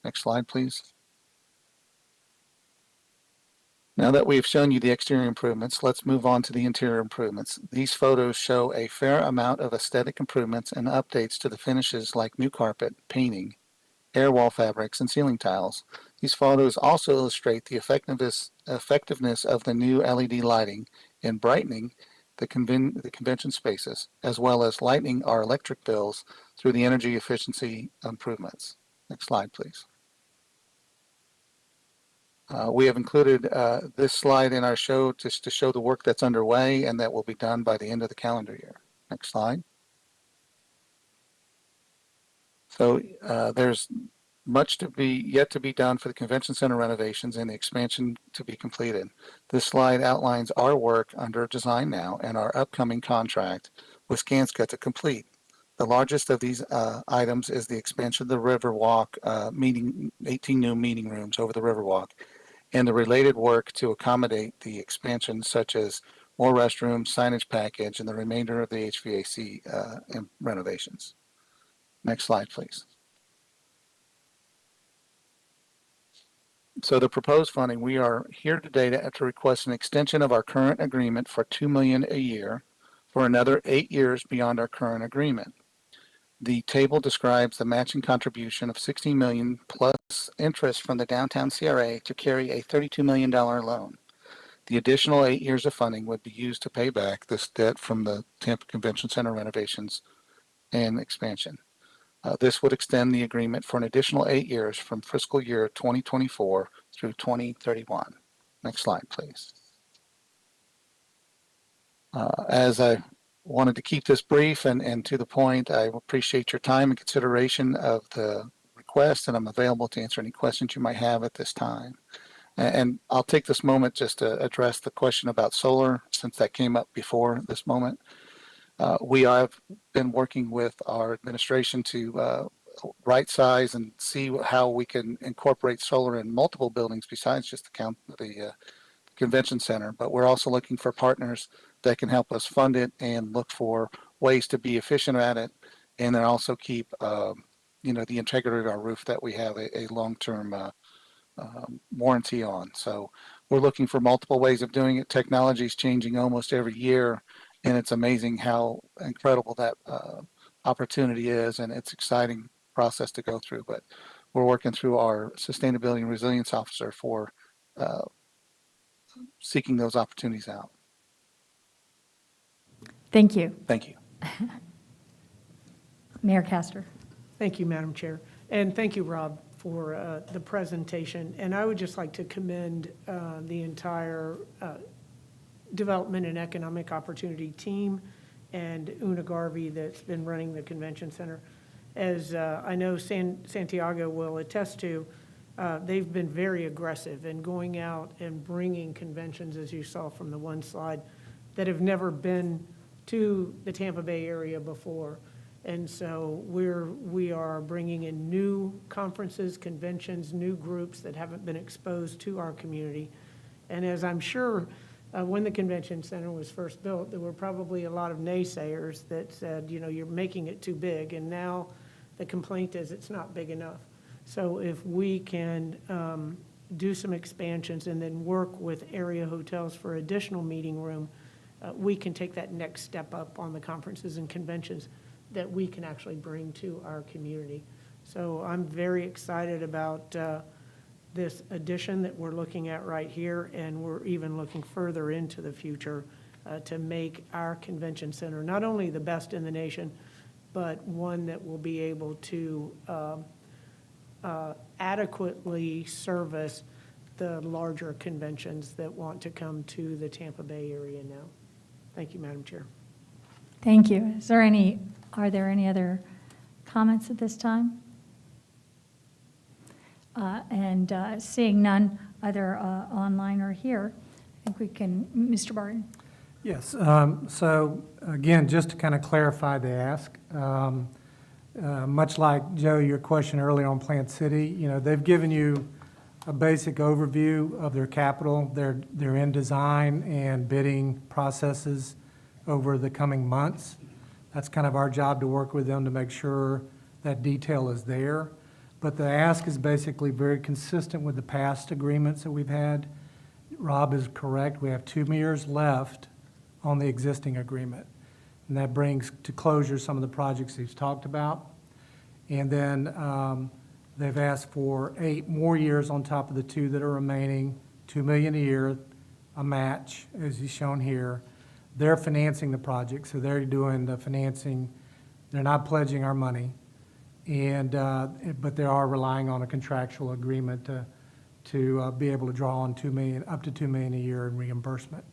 Speaker 14: Next slide, please. Now that we've shown you the exterior improvements, let's move on to the interior improvements. These photos show a fair amount of aesthetic improvements and updates to the finishes like new carpet, painting, air wall fabrics, and ceiling tiles. These photos also illustrate the effectiveness of the new LED lighting in brightening the convention spaces, as well as lightening our electric bills through the energy efficiency improvements. Next slide, please. We have included this slide in our show just to show the work that's underway and that will be done by the end of the calendar year. Next slide. So there's much yet to be done for the convention center renovations and the expansion to be completed. This slide outlines our work under design now and our upcoming contract with Skanska to complete. The largest of these items is the expansion of the Riverwalk 18 new meeting rooms over the Riverwalk, and the related work to accommodate the expansion, such as more restrooms, signage package, and the remainder of the HVAC renovations. Next slide, please. So the proposed funding, we are here today to request an extension of our current agreement for $2 million a year for another 8 years beyond our current agreement. The table describes the matching contribution of $16 million plus interest from the downtown CRA to carry a $32 million loan. The additional 8 years of funding would be used to pay back this debt from the Tampa Convention Center renovations and expansion. This would extend the agreement for an additional 8 years from fiscal year 2024 through 2031. Next slide, please. As I wanted to keep this brief and to the point, I appreciate your time and consideration of the request, and I'm available to answer any questions you might have at this time. And I'll take this moment just to address the question about solar, since that came up before this moment. We have been working with our administration to right size and see how we can incorporate solar in multiple buildings besides just the convention center, but we're also looking for partners that can help us fund it and look for ways to be efficient at it, and then also keep the integrity of our roof that we have a long-term warranty on. So we're looking for multiple ways of doing it. Technology is changing almost every year, and it's amazing how incredible that opportunity is, and it's an exciting process to go through. But we're working through our sustainability and resilience officer for seeking those opportunities out.
Speaker 1: Thank you.
Speaker 14: Thank you.
Speaker 1: Mayor Castor.
Speaker 4: Thank you, Madam Chair. And thank you, Rob, for the presentation. And I would just like to commend the entire Development and Economic Opportunity team and Una Garvey that's been running the convention center. As I know Santiago will attest to, they've been very aggressive in going out and bringing conventions, as you saw from the one slide, that have never been to the Tampa Bay area before. And so we are bringing in new conferences, conventions, new groups that haven't been exposed to our community. And as I'm sure when the convention center was first built, there were probably a lot of naysayers that said, you're making it too big. And now the complaint is it's not big enough. So if we can do some expansions and then work with area hotels for additional meeting room, we can take that next step up on the conferences and conventions that we can actually bring to our community. So I'm very excited about this addition that we're looking at right here, and we're even looking further into the future to make our convention center not only the best in the nation, but one that will be able to adequately service the larger conventions that want to come to the Tampa Bay area now. Thank you, Madam Chair.
Speaker 1: Thank you. Are there any other comments at this time? And seeing none, either online or here, I think we can, Mr. Barton.
Speaker 2: Yes, so again, just to kind of clarify the ask, much like, Joe, your question earlier on Plant City, you know, they've given you a basic overview of their capital. They're in design and bidding processes over the coming months. That's kind of our job, to work with them to make sure that detail is there. But the ask is basically very consistent with the past agreements that we've had. Rob is correct. We have 2 years left on the existing agreement. And that brings to closure some of the projects he's talked about. And then they've asked for 8 more years on top of the 2 that are remaining, $2 million a year, a match, as he's shown here. They're financing the project, so they're doing the financing. They're not pledging our money. And, but they are relying on a contractual agreement to be able to draw on up to $2 million a year in reimbursement.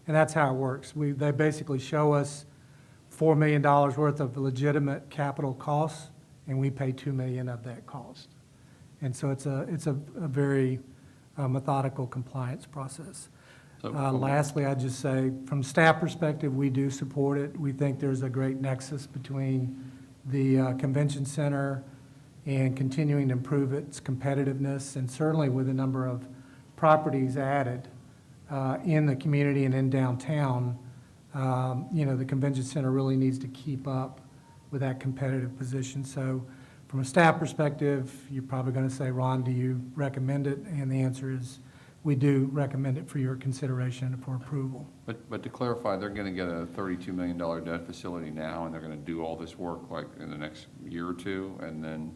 Speaker 2: And that's how it works. They basically show us $4 million worth of legitimate capital costs, and we pay $2 million of that cost. And so it's a very methodical compliance process. Lastly, I'd just say, from staff perspective, we do support it. We think there's a great nexus between the convention center and continuing to improve its competitiveness, and certainly with a number of properties added in the community and in downtown, you know, the convention center really needs to keep up with that competitive position. So from a staff perspective, you're probably going to say, Ron, do you recommend it? And the answer is, we do recommend it for your consideration and for approval.
Speaker 8: But to clarify, they're going to get a $32 million debt facility now, and they're going to do all this work like in the next year or two, and then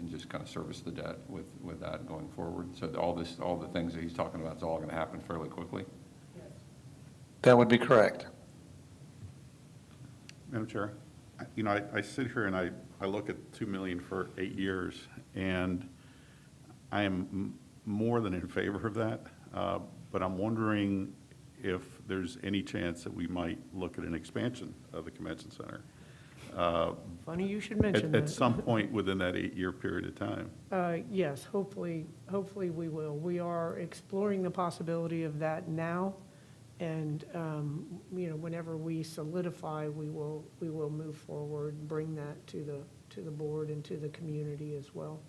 Speaker 8: just kind of service the debt with that going forward. So all the things that he's talking about is all going to happen fairly quickly.
Speaker 14: That would be correct.
Speaker 9: Madam Chair, you know, I sit here and I look at $2 million for 8 years, and I am more than in favor of that. But I'm wondering if there's any chance that we might look at an expansion of the convention center.
Speaker 4: Funny you should mention that.
Speaker 9: At some point within that 8-year period of time.
Speaker 4: Yes, hopefully we will. We are exploring the possibility of that now, and you know, whenever we solidify, we will move forward, bring that to the board and to the community as well.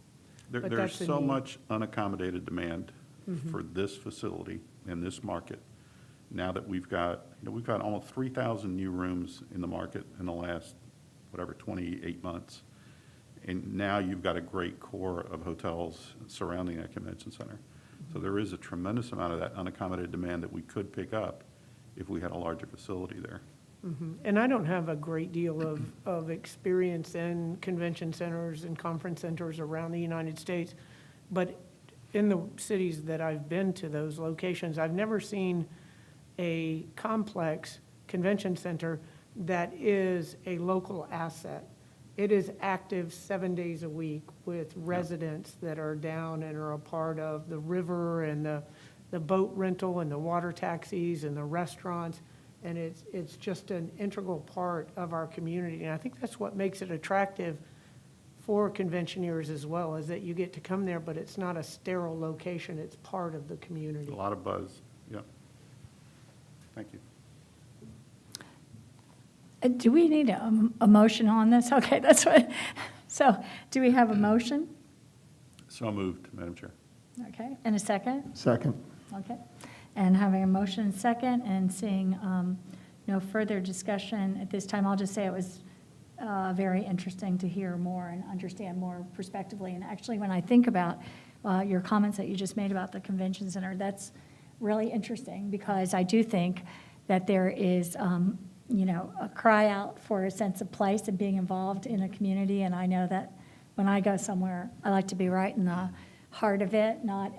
Speaker 9: There's so much unaccommodated demand for this facility in this market. Now that we've got almost 3,000 new rooms in the market in the last, 28 months. And now you've got a great core of hotels surrounding that convention center. So there is a tremendous amount of that unaccommodated demand that we could pick up if we had a larger facility there.
Speaker 4: And I don't have a great deal of experience in convention centers and conference centers around the United States, but in the cities that I've been to, those locations, I've never seen a complex convention center that is a local asset. It is active 7 days a week with residents that are down and are a part of the river and the boat rental and the water taxis and the restaurants. And it's just an integral part of our community. And I think that's what makes it attractive for conventioneers as well, is that you get to come there, but it's not a sterile location. It's part of the community.
Speaker 9: A lot of buzz, yeah. Thank you.
Speaker 1: Do we need a motion on this? Okay, that's what, so do we have a motion?
Speaker 9: So moved, Madam Chair.
Speaker 1: Okay, and a second?
Speaker 7: Second.
Speaker 1: Okay, and having a motion and second, and seeing no further discussion at this time, I'll just say it was very interesting to hear more and understand more prospectively. And actually, when I think about your comments that you just made about the convention center, that's really interesting, because I do think that there is, a cry out for a sense of place and being involved in a community. And I know that when I go somewhere, I like to be right in the heart of it, not,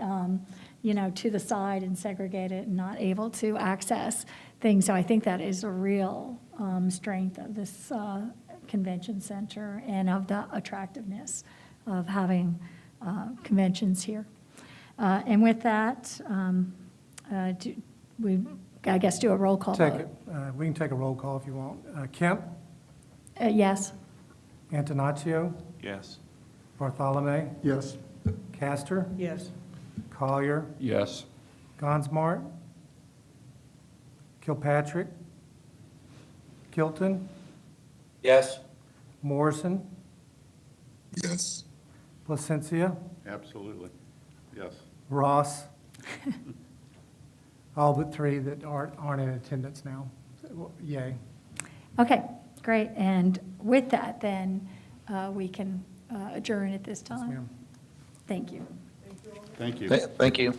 Speaker 1: to the side and segregated and not able to access things. So I think that is a real strength of this convention center and of the attractiveness of having conventions here. And with that, I guess do a roll call vote.
Speaker 2: We can take a roll call if you want. Kemp,
Speaker 1: Yes.
Speaker 2: Antonaccio,
Speaker 8: Yes.
Speaker 2: Bartholomew,
Speaker 7: Yes.
Speaker 2: Castor,
Speaker 4: Yes.
Speaker 2: Collier,
Speaker 8: Yes.
Speaker 2: Gonsmart, Kilpatrick, Kilton,
Speaker 6: Yes.
Speaker 2: Morrison,
Speaker 10: Yes.
Speaker 2: Placencia,
Speaker 9: Absolutely, yes.
Speaker 2: Ross. All but three that aren't in attendance now. Yay.
Speaker 1: Okay, great. And with that, then, we can adjourn at this time.
Speaker 2: ma'am.
Speaker 1: Thank you.
Speaker 9: Thank you.
Speaker 14: Thank you.